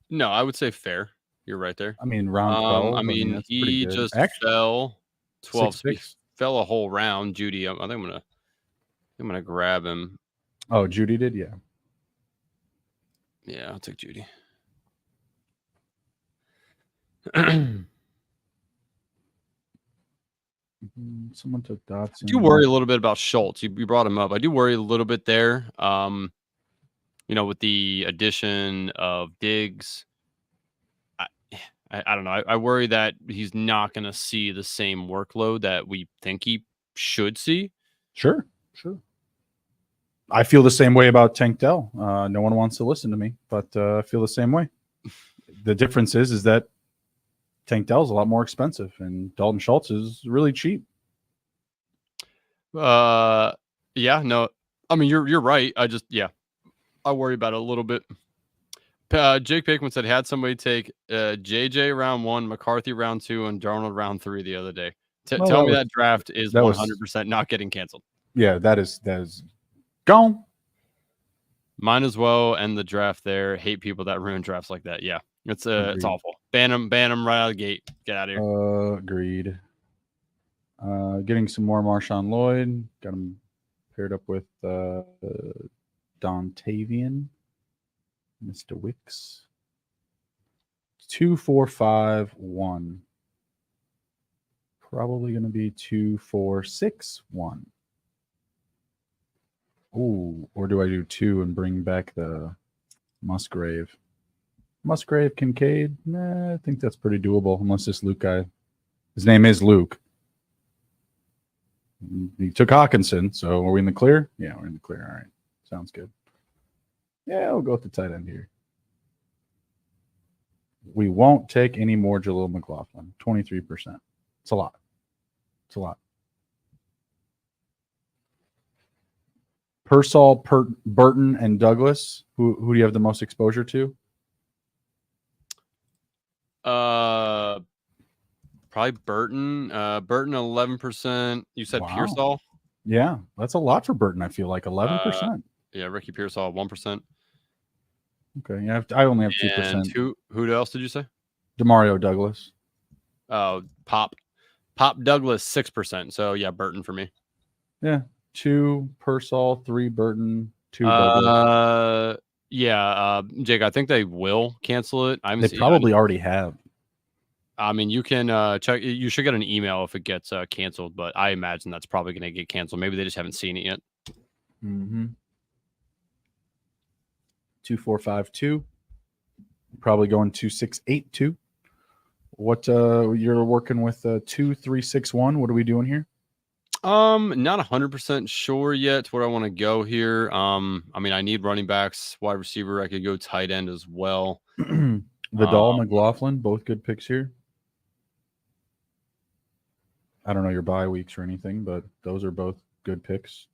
No, I would say fair. You're right there. I mean, round 12. I mean, that's he pretty good. just fell 12. So he 6'6". fell a whole round. Judy, I think I'm gonna grab him. Oh, Judy did, yeah. Yeah, I'll take Judy. Someone took Dotson. I do worry a little bit about Schultz. You brought him up. I do worry a little bit there. With the addition of Diggs, I don't know. I worry that he's not going to see the same workload that we think he should see. Sure. I feel the same way about Tank Dell. No one wants to listen to me, but I feel the same way. The difference is that Tank Dell is a lot more expensive, and Dalton Schultz is really cheap. Yeah, no. I mean, you're right. I worry about it a little bit. Jake Bakeman said had somebody take JJ round 1, McCarthy round 2, and Darnold round 3 the other day. Tell me that draft is 100% not getting canceled. Yeah, that is gone. Mine as well. And the draft there. Hate people that ruin drafts like that. Yeah, it's awful. Ban them right out of the gate. Get out of here. Agreed. Getting some more Marshawn Lloyd. Got him paired up with Dontavian. Mr. Wicks. 2, 4, 5, 1. Probably going to be 2, 4, 6, 1. Ooh, or do I do 2 and bring back the Musgrave? Musgrave, Kincaid? Nah, I think that's pretty doable, unless this Luke guy. His name is Luke. He took Hawkinson, so are we in the clear? Yeah, we're in the clear. All right. Sounds good. Yeah, we'll go with the tight end here. We won't take any more Jaleel McLaughlin. 23%. It's a lot. Pearsall, Burton, and Douglas. Who do you have the most exposure to? Probably Burton. Burton 11%. You said Wow. Pearsall? Yeah, that's a lot for Burton. I feel like 11%. Yeah, Ricky Pearsall 1%. Okay, yeah, I only have 2%. Who else did you say? Demario Douglas. Oh, Pop Douglas 6%. So yeah, Burton for me. Yeah, 2 Pearsall, 3 Burton, 2 Douglas. Yeah, Jake, I think they will cancel it. They probably already have. I mean, you can check. You should get an email if it gets canceled, but I imagine that's probably going to get canceled. Maybe they just haven't seen it yet. 2, 4, 5, 2. Probably going 2, 6, 8, 2. What you're working with 2, 3, 6, 1. What are we doing here? Not 100% sure yet where I want to go here. I mean, I need running backs, wide receiver. I could go tight end as well. Vidal, McLaughlin, both good picks here. I don't know your bye weeks or anything, but those are both good picks.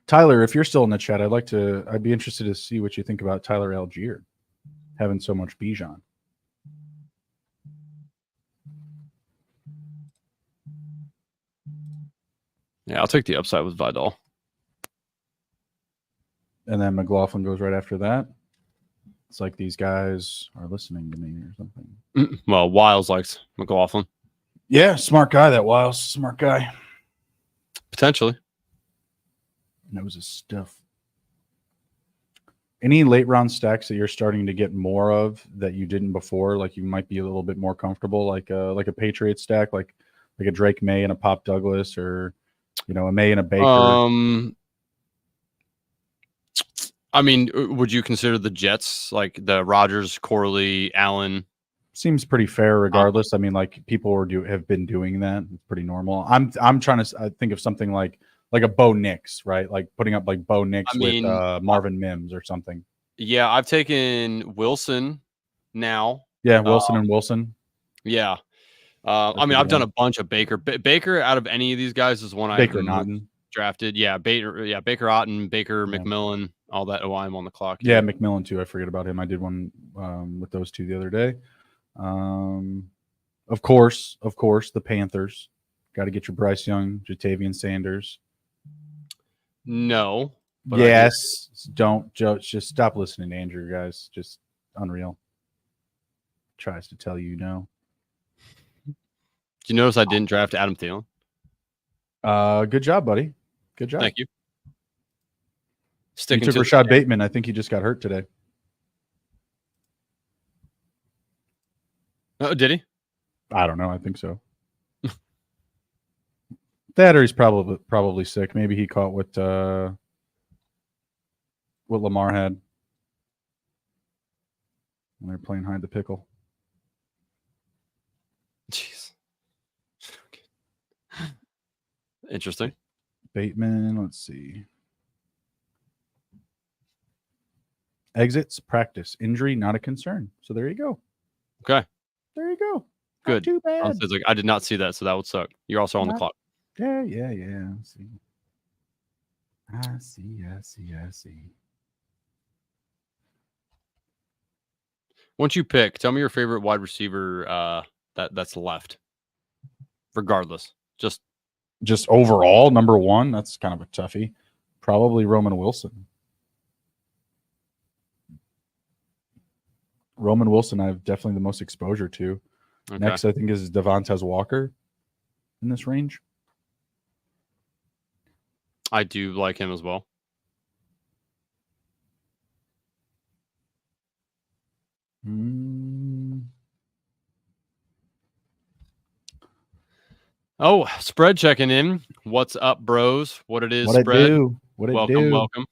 Tyler, if you're still in the chat, I'd be interested to see what you think about Tyler Algier having so much Bijan. Yeah, I'll take the upside with Vidal. And then McLaughlin goes right after that. It's like these guys are listening to me or something. Well, Wiles likes McLaughlin. Yeah, smart guy, that Wiles. Smart guy. Potentially. Knows his stuff. Any late round stacks that you're starting to get more of that you didn't before? Like you might be a little bit more comfortable, like a Patriot stack, like a Drake May and a Pop Douglas, or a May and a Baker. I mean, would you consider the Jets like the Rodgers, Corley, Allen? Seems pretty fair, regardless. I mean, like people have been doing that. It's pretty normal. I'm trying to think of something like a Bo Nix, right? Like putting up like Bo Nix with Marvin Mims or something. Yeah, I've taken Wilson now. Yeah, Wilson and Wilson. Yeah. I mean, I've done a bunch of Baker. Baker out of any of these guys is one Baker I've Naughton. drafted. Yeah, Baker Otten, Baker McMillan, all that. Oh, I'm on the clock. Yeah, McMillan too. I forget about him. I did one with those two the other day. Of course, the Panthers. Got to get your Bryce Young, Jatavian Sanders. No. But Yes. Don't just stop listening to Andrew, guys. Just unreal. Tries to tell you no. Did you notice I didn't draft Adam Thielen? Good job, buddy. Good job. Thank you. You took Rashad Bateman. I think he just got hurt today. Oh, did he? I don't know. I think so. That or he's probably sick. Maybe he caught what Lamar had when they're playing hide the pickle. Jeez. Interesting. Bateman, let's see. Exits, practice, injury, not a concern. So there you go. Okay. There you go. Good. Not too bad. I did not see that, so that would suck. You're also on the clock. Yeah. I see. Once you pick, tell me your favorite wide receiver that's left. Regardless. Just overall, number one, that's kind of a toughie. Probably Roman Wilson. Roman Wilson, I have definitely the most exposure to. Okay. Next, I think, is Devontae Walker in this range. I do like him as well. Oh, spread checking in. What's up, bros? What it is, what spread? Do? What welcome, do? Welcome.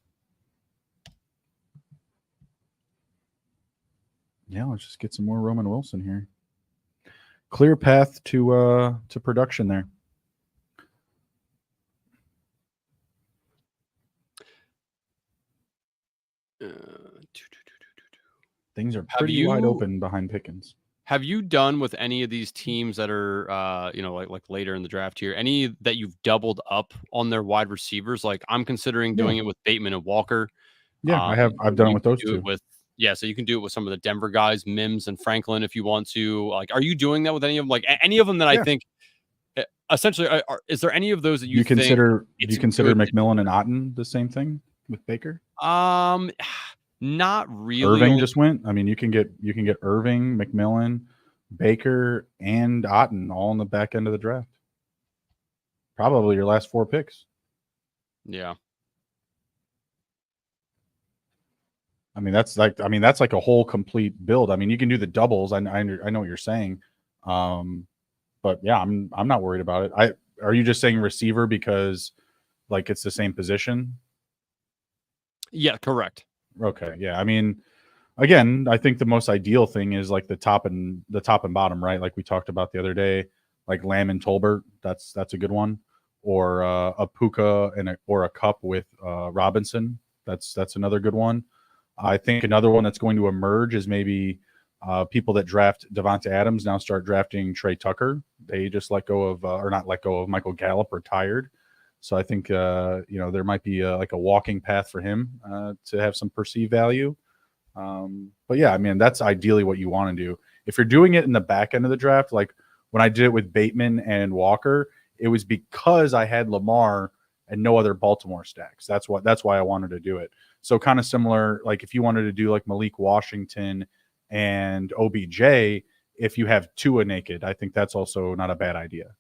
Yeah, let's just get some more Roman Wilson here. Clear path to production there. Things are pretty wide open behind Pickens. Have you done with any of these teams that are, like later in the draft here, any that you've doubled up on their wide receivers? Like I'm considering doing it with Bateman and Walker. Yeah, I've done it with those two. So you can do it with some of the Denver guys, Mims and Franklin, if you want to. Like, are you doing that with any of them? Like any of them that I think, essentially, is there any of those that you consider? Do you consider McMillan and Otten the same thing with Baker? Not really. Irving just went. I mean, you can get Irving, McMillan, Baker, and Otten all in the back end of the draft. Probably your last 4 picks. Yeah. I mean, that's like a whole complete build. I mean, you can do the doubles. I know what you're saying. But yeah, I'm not worried about it. Are you just saying receiver because like it's the same position? Yeah, correct. Okay. Yeah. I mean, again, I think the most ideal thing is like the top and bottom, right? Like we talked about the other day, like Lamb and Tolbert. That's a good one. Or a Puka or a Cup with Robinson. That's another good one. I think another one that's going to emerge is maybe people that draft Devonta Adams now start drafting Trey Tucker. They just let go of or not let go of Michael Gallup, retired. So I think, there might be like a walking path for him to have some perceived value. But yeah, I mean, that's ideally what you want to do. If you're doing it in the back end of the draft, like when I did it with Bateman and Walker, it was because I had Lamar and no other Baltimore stacks. That's why I wanted to do it. So kind of similar, like if you wanted to do like Malik Washington and OBJ, if you have Tua naked, I think that's also not a bad idea.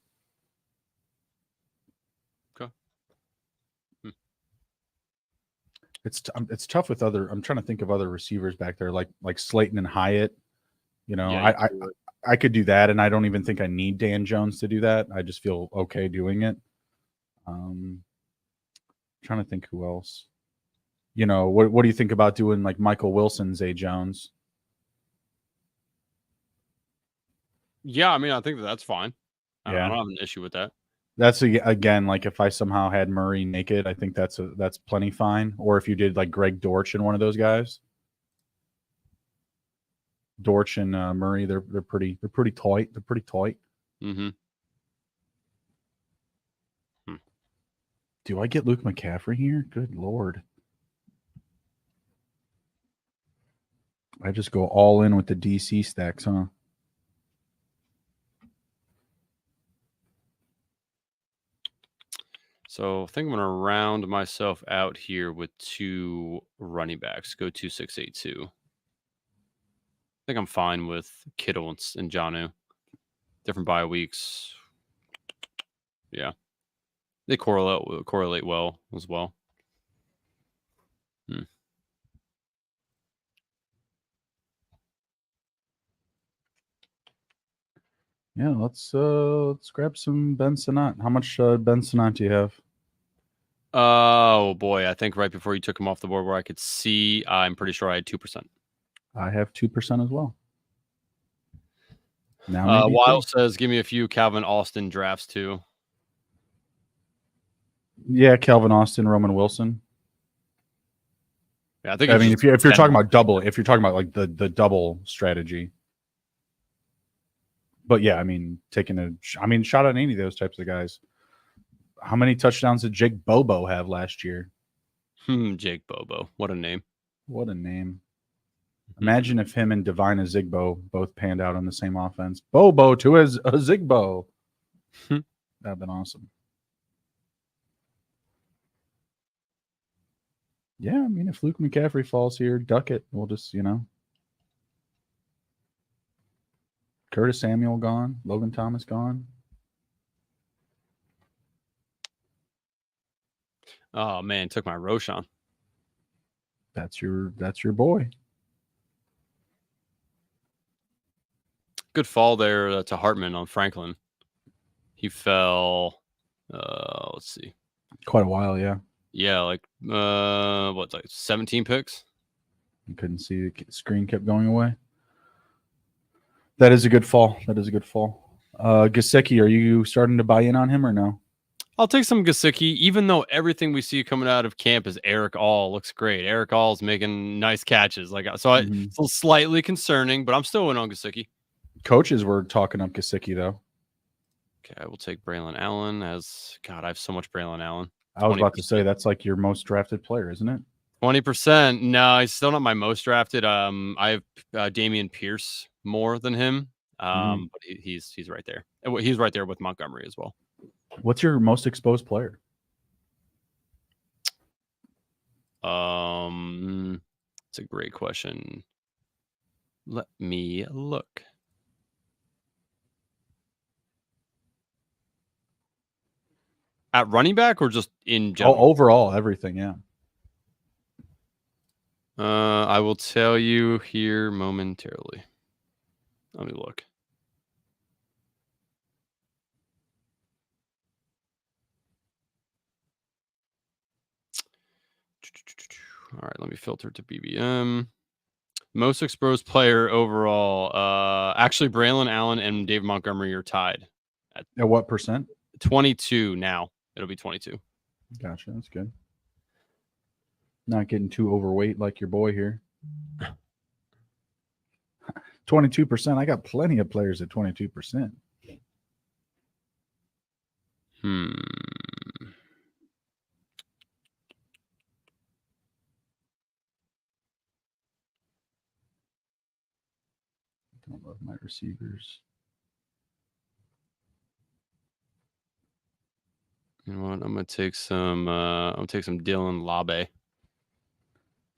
It's tough with other. I'm trying to think of other receivers back there, like Slayton and Hyatt. I could do that, and I don't even think I need Dan Jones to do that. I just feel okay doing it. Trying to think who else. What do you think about doing like Michael Wilson, Zay Jones? Yeah, I mean, I think that's fine. Yeah. I don't have an issue with that. That's again, like if I somehow had Murray naked, I think that's plenty fine. Or if you did like Greg Dortch and one of those guys, Dortch and Murray, they're pretty tight. They're pretty tight. Mm-hmm. Do I get Luke McCaffrey here? Good Lord. I just go all in with the DC stacks, huh? So I think I'm going to round myself out here with 2 running backs. Go 2-6-8-2. I think I'm fine with Kittle and Jonnu. Different bye weeks. Yeah. They correlate well as well. Yeah, let's grab some Ben Sinnott. How much Ben Sinnott do you have? Oh boy, I think right before you took him off the board where I could see, I'm pretty sure I had 2%. I have 2% as well. Now maybe Wild says, give me a few Calvin Austin drafts too. Yeah, Calvin Austin, Roman Wilson. Yeah, I think. I mean, if you're talking about double, if you're talking about like the double strategy. But yeah, I mean, shot at any of those types of guys. How many touchdowns did Jake Bobo have last year? Jake Bobo. What a name. What a name. Imagine if him and Divine Azigbo both panned out on the same offense. Bobo to Azigbo. That'd been awesome. Yeah, I mean, if Luke McCaffrey falls here, duck it. We'll just, Curtis Samuel gone. Logan Thomas gone. Oh man, took my Roshan. That's your boy. Good fall there to Hartman on Franklin. He fell. Let's see. Quite a while, yeah. Yeah, like 17 picks. You couldn't see the screen kept going away. That is a good fall. Gesicki, are you starting to buy in on him or no? I'll take some Gesicki, even though everything we see coming out of camp is Eric All looks great. Eric All's making nice catches. It's slightly concerning, but I'm still in on Gesicki. Coaches were talking up Gesicki though. Okay, I will take Braylon Allen I have so much Braylon Allen. I was about to say that's like your most drafted player, isn't it? 20%. No, he's still not my most drafted. I have Damian Pierce more than him. But he's right there. He's right there with Montgomery as well. What's your most exposed player? It's a great question. Let me look. At running back or just in general? Oh, overall, everything, yeah. I will tell you here momentarily. Let me look. All right, let me filter to BBM. Most exposed player overall. Actually, Braylon Allen and David Montgomery are tied. At what percent? 22 now. It'll be 22. Gotcha. That's good. Not getting too overweight like your boy here. 22%. I got plenty of players at 22%. Don't love my receivers. You know what? I'm gonna take some. Dylan Laube.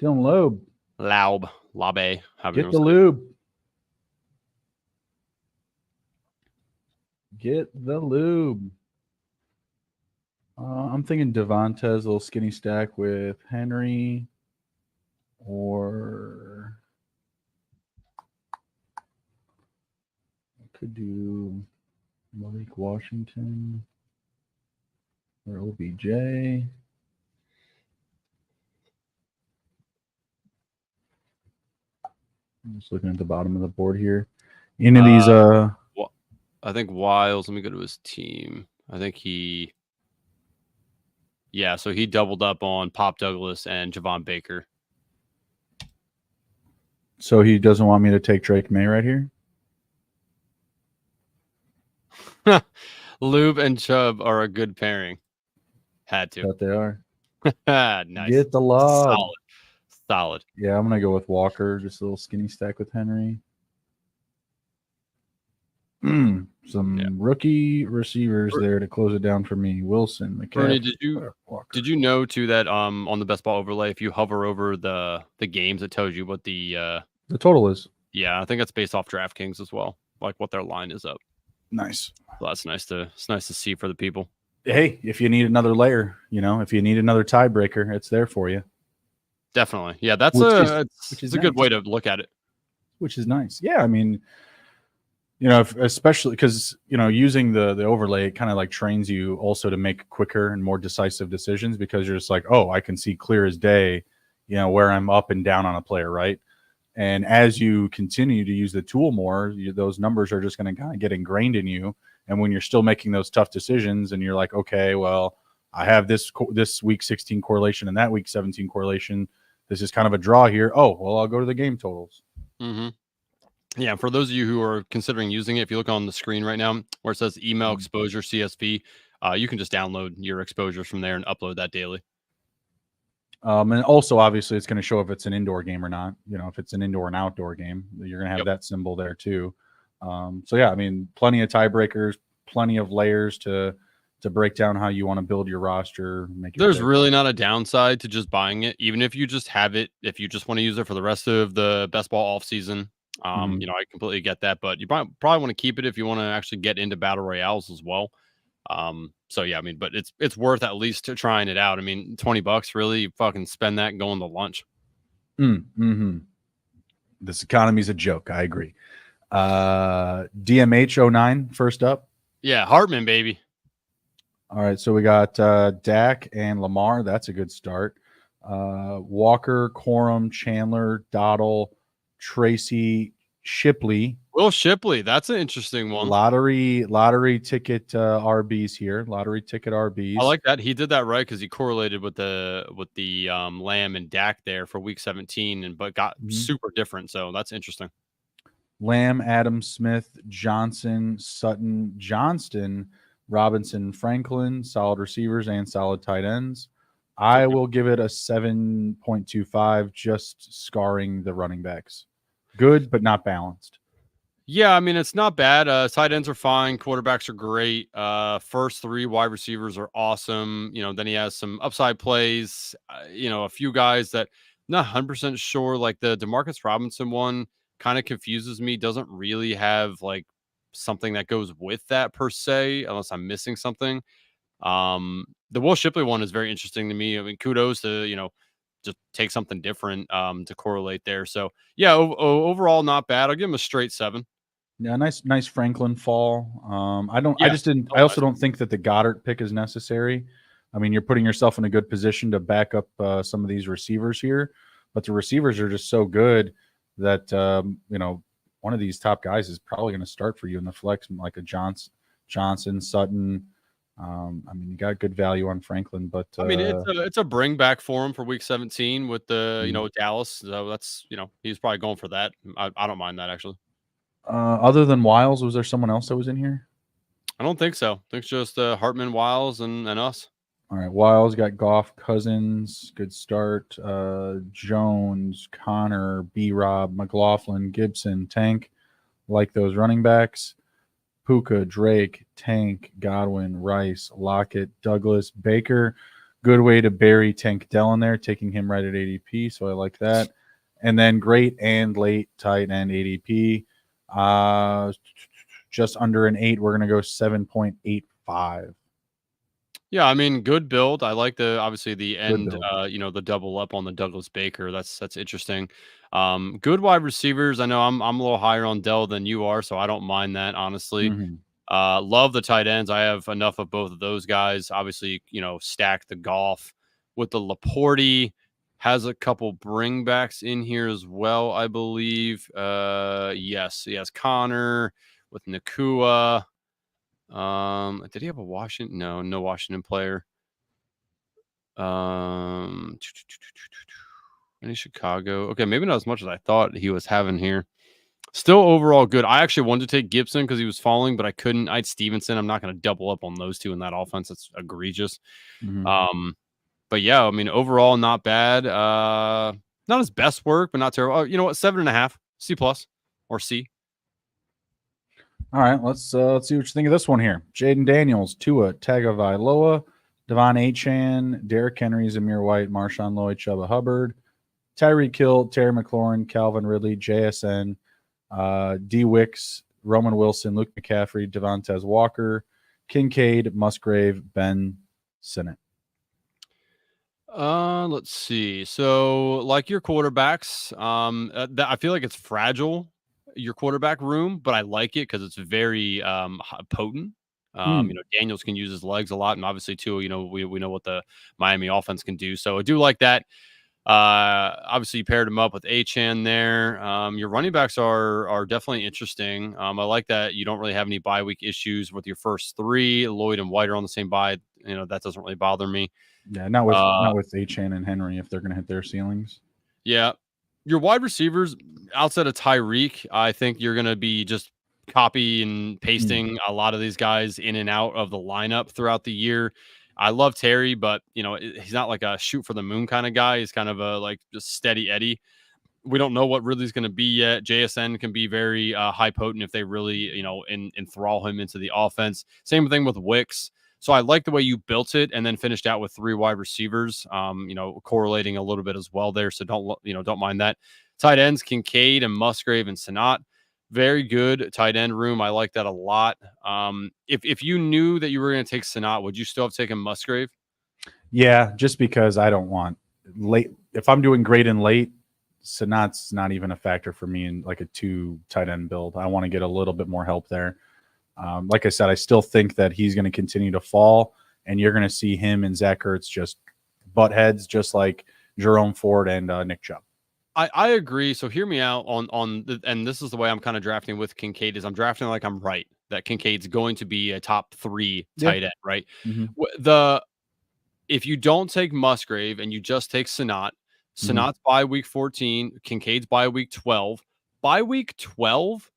Dylan Laube. Get the lube. Get the lube. I'm thinking Devontae's a little skinny stack with Henry, or I could do Malik Washington or OBJ. I'm just looking at the bottom of the board here. Any of these I think Wiles, let me go to his team. I think so he doubled up on Pop Douglas and Javon Baker. So he doesn't want me to take Drake May right here? Lube and Chubb are a good pairing. Had to. But they are. Nice. Get the lob. Solid. Yeah, I'm gonna go with Walker. Just a little skinny stack with Henry. Some rookie receivers there to close it down for me. Wilson, Bruni, McCaffrey, Walker. did you know too that on the best ball overlay, if you hover over the games, it tells you what the total is? Yeah, I think that's based off DraftKings as well, like what their line is up. Nice. So that's nice to see for the people. Hey, if you need another layer, if you need another tiebreaker, it's there for you. Definitely. Yeah, that's a good way to look at it. Which is nice. Yeah, I mean, especially because using the overlay, it kind of like trains you also to make quicker and more decisive decisions, because you're just like, oh, I can see clear as day, where I'm up and down on a player, right? And as you continue to use the tool more, those numbers are just going to kind of get ingrained in you. And when you're still making those tough decisions, and you're like, okay, well, I have this week 16 correlation and that week 17 correlation. This is kind of a draw here. Oh, well, I'll go to the game totals. Mm-hmm. Yeah, for those of you who are considering using it, if you look on the screen right now where it says email exposure CSV, you can just download your exposures from there and upload that daily. And also, obviously, it's going to show if it's an indoor game or not. If it's an indoor and outdoor game, you're going to have that symbol there too. So yeah, I mean, plenty of tiebreakers, plenty of layers to break down how you want to build your roster. There's really not a downside to just buying it, even if you just have it. If you just want to use it for the rest of the best ball off season, I completely get that. But you probably want to keep it if you want to actually get into battle royales as well. So yeah, I mean, but it's worth at least to trying it out. I mean, $20 really, you fucking spend that going to lunch. This economy's a joke. I agree. DMH 09 first up. Yeah, Hartman, baby. All right, so we got Dak and Lamar. That's a good start. Walker, Corum, Chandler, Dottle, Tracy, Shipley. Will Shipley, that's an interesting one. Lottery ticket RBs here. Lottery ticket RBs. I like that. He did that right because he correlated with the Lamb and Dak there for week 17, but got super different. So that's interesting. Lamb, Adams, Smith, Johnson, Sutton, Johnston, Robinson, Franklin, solid receivers and solid tight ends. I will give it a 7.25, just scarring the running backs. Good, but not balanced. Yeah, I mean, it's not bad. Tight ends are fine. Quarterbacks are great. First three wide receivers are awesome. Then he has some upside plays. A few guys that I'm not 100% sure. Like the Demarcus Robinson one kind of confuses me. Doesn't really have like something that goes with that per se, unless I'm missing something. The Will Shipley one is very interesting to me. I mean, kudos to, just take something different to correlate there. So yeah, overall not bad. I'll give him a straight 7. Yeah, nice Franklin fall. I also don't think that the Goddard pick is necessary. I mean, you're putting yourself in a good position to back up some of these receivers here, but the receivers are just so good that one of these top guys is probably going to start for you in the flex, like a Johnson, Sutton. I mean, you got good value on Franklin, but I mean, it's a bring back for him for week 17 with the Dallas. So that's he's probably going for that. I don't mind that actually. Other than Wiles, was there someone else that was in here? I don't think so. I think it's just Hartman, Wiles, and us. All right, Wiles got Goff, Cousins, good start. Jones, Connor, B-Rob, McLaughlin, Gibson, Tank, like those running backs. Puka, Drake, Tank, Godwin, Rice, Lockett, Douglas, Baker. Good way to bury Tank Dell in there, taking him right at ADP, so I like that. And then great and late tight end ADP. Just under an 8. We're going to go 7.85. Yeah, I mean, good build. I like obviously the end, the double up on the Douglas Baker. That's interesting. Good wide receivers. I know I'm a little higher on Dell than you are, so I don't mind that, honestly. Love the tight ends. I have enough of both of those guys. Obviously, stack the golf with the Laporte. Has a couple bringbacks in here as well, I believe. Yes, he has Connor with Nakua. Did he have a Washington? No Washington player. Any Chicago? Okay, maybe not as much as I thought he was having here. Still overall good. I actually wanted to take Gibson because he was falling, but I couldn't. I had Stevenson. I'm not going to double up on those two in that offense. That's egregious. Mhm. But yeah, I mean, overall, not bad. Not his best work, but not terrible. Oh, you know what? 7.5, C plus or C. All right, let's see what you think of this one here. Jaden Daniels, Tua Tagovailoa, Devon Achan, Derrick Henry, Zamir White, Marshawn Lloyd, Chuba Hubbard, Tyreek Hill, Terry McLaurin, Calvin Ridley, JSN, D Wicks, Roman Wilson, Luke McCaffrey, Devontae Walker, Kincaid, Musgrave, Ben Sinnott. Let's see. So, like your quarterbacks, I feel like it's fragile, your quarterback room, but I like it because it's very potent. Daniels can use his legs a lot, and obviously too, we know what the Miami offense can do. So I do like that. Obviously, you paired him up with Achan there. Your running backs are definitely interesting. I like that you don't really have any bye week issues with your first three. Lloyd and White are on the same bye. That doesn't really bother me. Yeah, not with Achan and Henry if they're going to hit their ceilings. Yeah. Your wide receivers, outside of Tyreek, I think you're going to be just copy and pasting a lot of these guys in and out of the lineup throughout the year. I love Terry, but he's not like a shoot for the moon kind of guy. He's kind of a like just steady Eddie. We don't know what Ridley's going to be yet. JSN can be very high potent if they really enthrall him into the offense. Same thing with Wicks. So I like the way you built it and then finished out with 3 wide receivers, correlating a little bit as well there. So don't mind that. Tight ends, Kincaid and Musgrave and Sinnott. Very good tight end room. I like that a lot. If you knew that you were going to take Sinnott, would you still have taken Musgrave? Yeah, just because I don't want late. If I'm doing great in late, Sinnott's not even a factor for me in like a 2 tight end build. I want to get a little bit more help there. Like I said, I still think that he's going to continue to fall, and you're going to see him and Zach Ertz just butt heads, just like Jerome Ford and Nick Chubb. I agree. So hear me out and this is the way I'm kind of drafting with Kincaid is I'm drafting like I'm right that Kincaid's going to be a top 3 tight end, right? Mm-hmm. If you don't take Musgrave and you just take Sinnott, Sinnott's by week 14, Kincaid's by week 12. By week 12,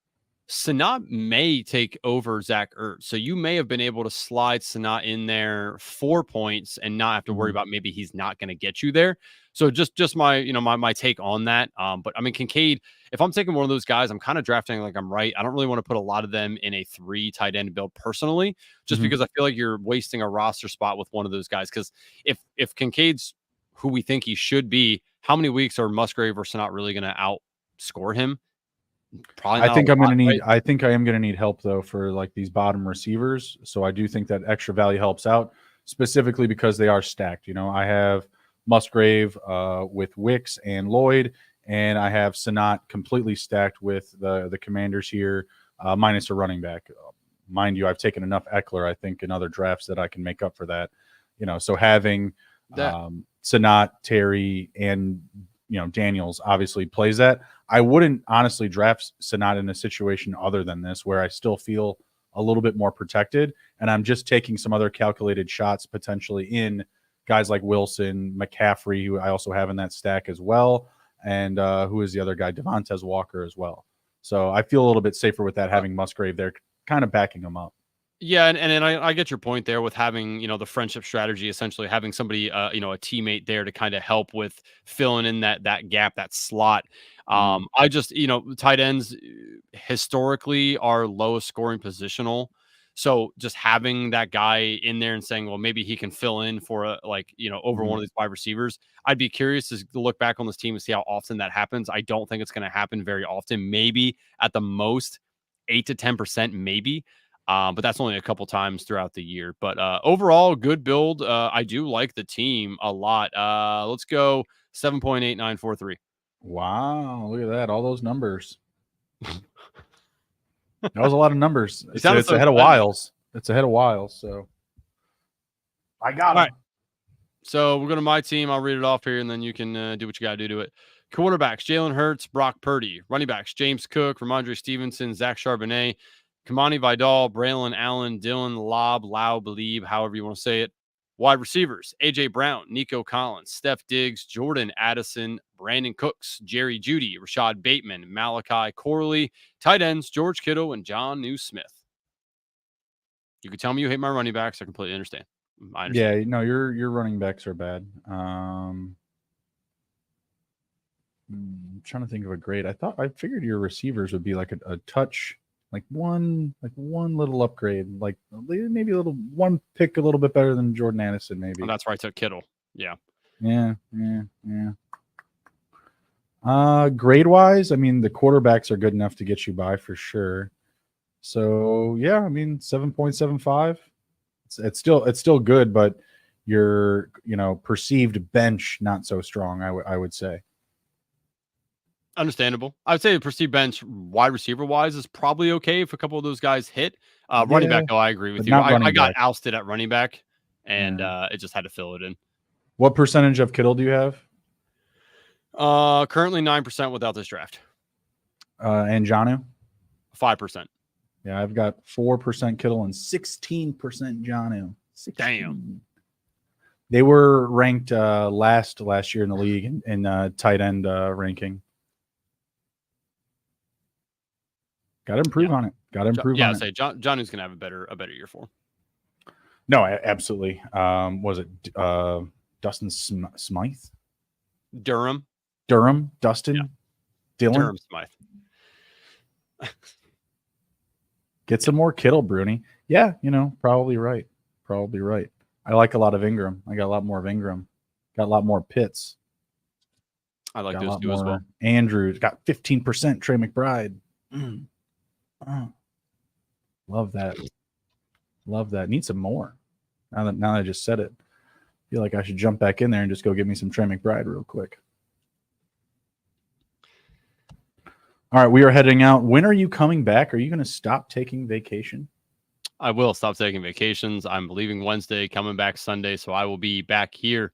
Sinnott may take over Zach Ertz. So you may have been able to slide Sinnott in there 4 points and not have to worry about maybe he's not going to get you there. So just my, my take on that. But I mean, Kincaid, if I'm taking one of those guys, I'm kind of drafting like I'm right. I don't really want to put a lot of them in a 3 tight end build personally, just because I feel like you're wasting a roster spot with one of those guys. Because if Kincaid's who we think he should be, how many weeks are Musgrave or Sinnott really going to outscore him? Probably. I think I'm going to need. Right? I think I am going to need help though for like these bottom receivers. So I do think that extra value helps out, specifically because they are stacked. I have Musgrave with Wicks and Lloyd, and I have Sinnott completely stacked with the Commanders here, minus a running back. Mind you, I've taken enough Eckler, I think, in other drafts that I can make up for that. So having Sinnott, Terry, and Daniels obviously plays that. I wouldn't honestly draft Sinnott in a situation other than this, where I still feel a little bit more protected, and I'm just taking some other calculated shots potentially in guys like Wilson, McCaffrey, who I also have in that stack as well, and who is the other guy, Devontae Walker as well. So I feel a little bit safer with that, having Musgrave there, kind of backing him up. Yeah, and I get your point there with having the friendship strategy, essentially having somebody a teammate there to kind of help with filling in that gap, that slot. I just tight ends historically are lowest scoring positional, so just having that guy in there and saying, well, maybe he can fill in for over one of these wide receivers. I'd be curious to look back on this team and see how often that happens. I don't think it's going to happen very often. Maybe at the most 8 to 10%, maybe. But that's only a couple times throughout the year. But overall, good build. I do like the team a lot. Let's go 7.8943. Wow, look at that. All those numbers. That was a lot of numbers. It's ahead of Wiles. It's ahead of Wiles. So I got it. Right. So we're going to my team. I'll read it off here, and then you can do what you got to do to it. Quarterbacks, Jalen Hurts, Brock Purdy. Running backs, James Cook, Ramondre Stevenson, Zach Charbonnet, Kamani Vidal, Braylon Allen, Dylan Lobb, Lau, Believe, however you want to say it. Wide receivers, A.J. Brown, Nico Collins, Steph Diggs, Jordan Addison, Brandon Cooks, Jerry Jeudy, Rashad Bateman, Malachi Corley. Tight ends, George Kittle and John Smith. You can tell me you hate my running backs. I completely understand. I understand. Yeah, no, your running backs are bad. I'm trying to think of a grade. I figured your receivers would be like a touch, like one little upgrade, like maybe one pick a little bit better than Jordan Addison, maybe. And that's why I took Kittle. Yeah. Yeah. Grade wise, I mean, the quarterbacks are good enough to get you by for sure. So yeah, I mean 7.75. It's still good, but your perceived bench not so strong. I would say. Understandable. I would say the perceived bench wide receiver wise is probably okay if a couple of those guys hit. Running back, though, I agree with you. I got ousted at running back, and it just had to fill it in. What percentage of Kittle do you have? Currently 9% without this draft. And Jonnu? 5%. Yeah, I've got 4% Kittle and 16% Jonnu. 16. Damn. They were ranked last year in the league in tight end ranking. Got to improve on it. Got to improve on it. Yeah, Jonnu's going to have a better year for him. No, absolutely. Was it Dustin Smythe? Durham, Dustin, yeah. Dylan, Durham Smythe. Get some more Kittle, Bruni. Yeah, probably right. I like a lot of Ingram. I got a lot more of Ingram. Got a lot more Pitts. I like those two as well. Andrews got 15%. Trey McBride. Love that. Need some more. Now that I just said it, I feel like I should jump back in there and just go get me some Trey McBride real quick. All right, we are heading out. When are you coming back? Are you going to stop taking vacation? I will stop taking vacations. I'm leaving Wednesday, coming back Sunday, so I will be back here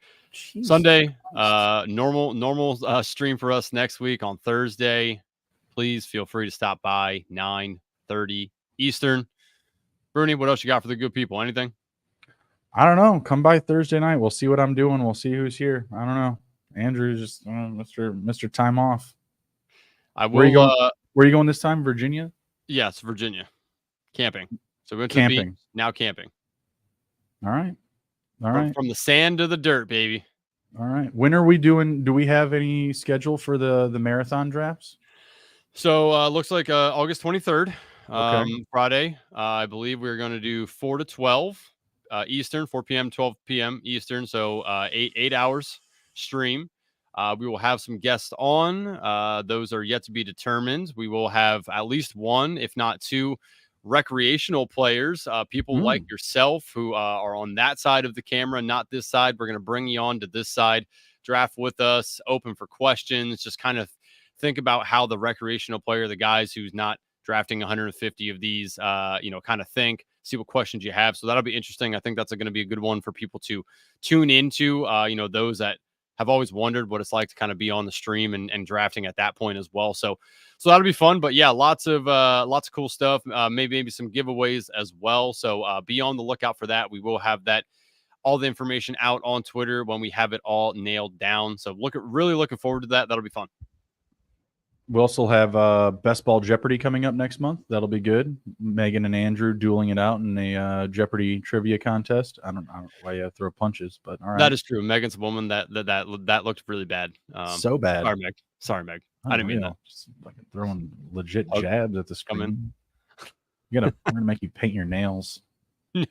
Sunday. Normal stream for us next week on Thursday. Please feel free to stop by 9:30 Eastern. Bruni, what else you got for the good people? Anything? I don't know. Come by Thursday night. We'll see what I'm doing. We'll see who's here. I don't know. Andrew's just Mr. Time Off. Where are you going this time? Virginia? Yes, Virginia. Camping. So we went to camping. The beach, now camping. All right. From the sand to the dirt, baby. All right. When are we doing? Do we have any schedule for the marathon drafts? So looks like August 23rd, okay. Friday. I believe we're going to do 4 to 12 Eastern, 4 p.m., 12 p.m. Eastern. So 8 hours stream. We will have some guests on. Those are yet to be determined. We will have at least one, if not two, recreational players, people like yourself who are on that side of the camera, not this side. We're going to bring you on to this side, draft with us, open for questions, just kind of think about how the recreational player, the guys who's not drafting 150 of these, kind of think, see what questions you have. So that'll be interesting. I think that's going to be a good one for people to tune into, those that have always wondered what it's like to kind of be on the stream and drafting at that point as well. So that'll be fun. But yeah, lots of cool stuff. Maybe some giveaways as well. So be on the lookout for that. We will have all the information out on Twitter when we have it all nailed down. So really looking forward to that. That'll be fun. We also have Best Ball Jeopardy coming up next month. That'll be good. Megan and Andrew dueling it out in a Jeopardy trivia contest. I don't know why you have to throw punches, but all right. That is true. Megan's a woman that looked really bad. So bad. Sorry, Meg. I didn't mean that. Just fucking throwing legit jabs at the screen. We're gonna make you paint your nails.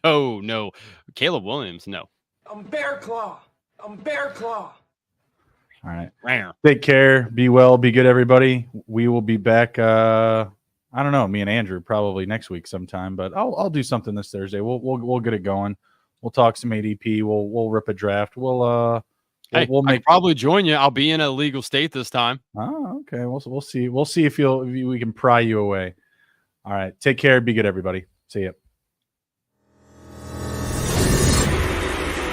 No. Caleb Williams, no. I'm Bear Claw. All right. Take care. Be well. Be good, everybody. We will be back. I don't know. Me and Andrew probably next week sometime, but I'll do something this Thursday. We'll get it going. We'll talk some ADP. We'll rip a draft. We'll I'll probably join you. I'll be in a legal state this time. Oh, okay. We'll see. We'll see if we can pry you away. All right. Take care. Be good, everybody. See ya.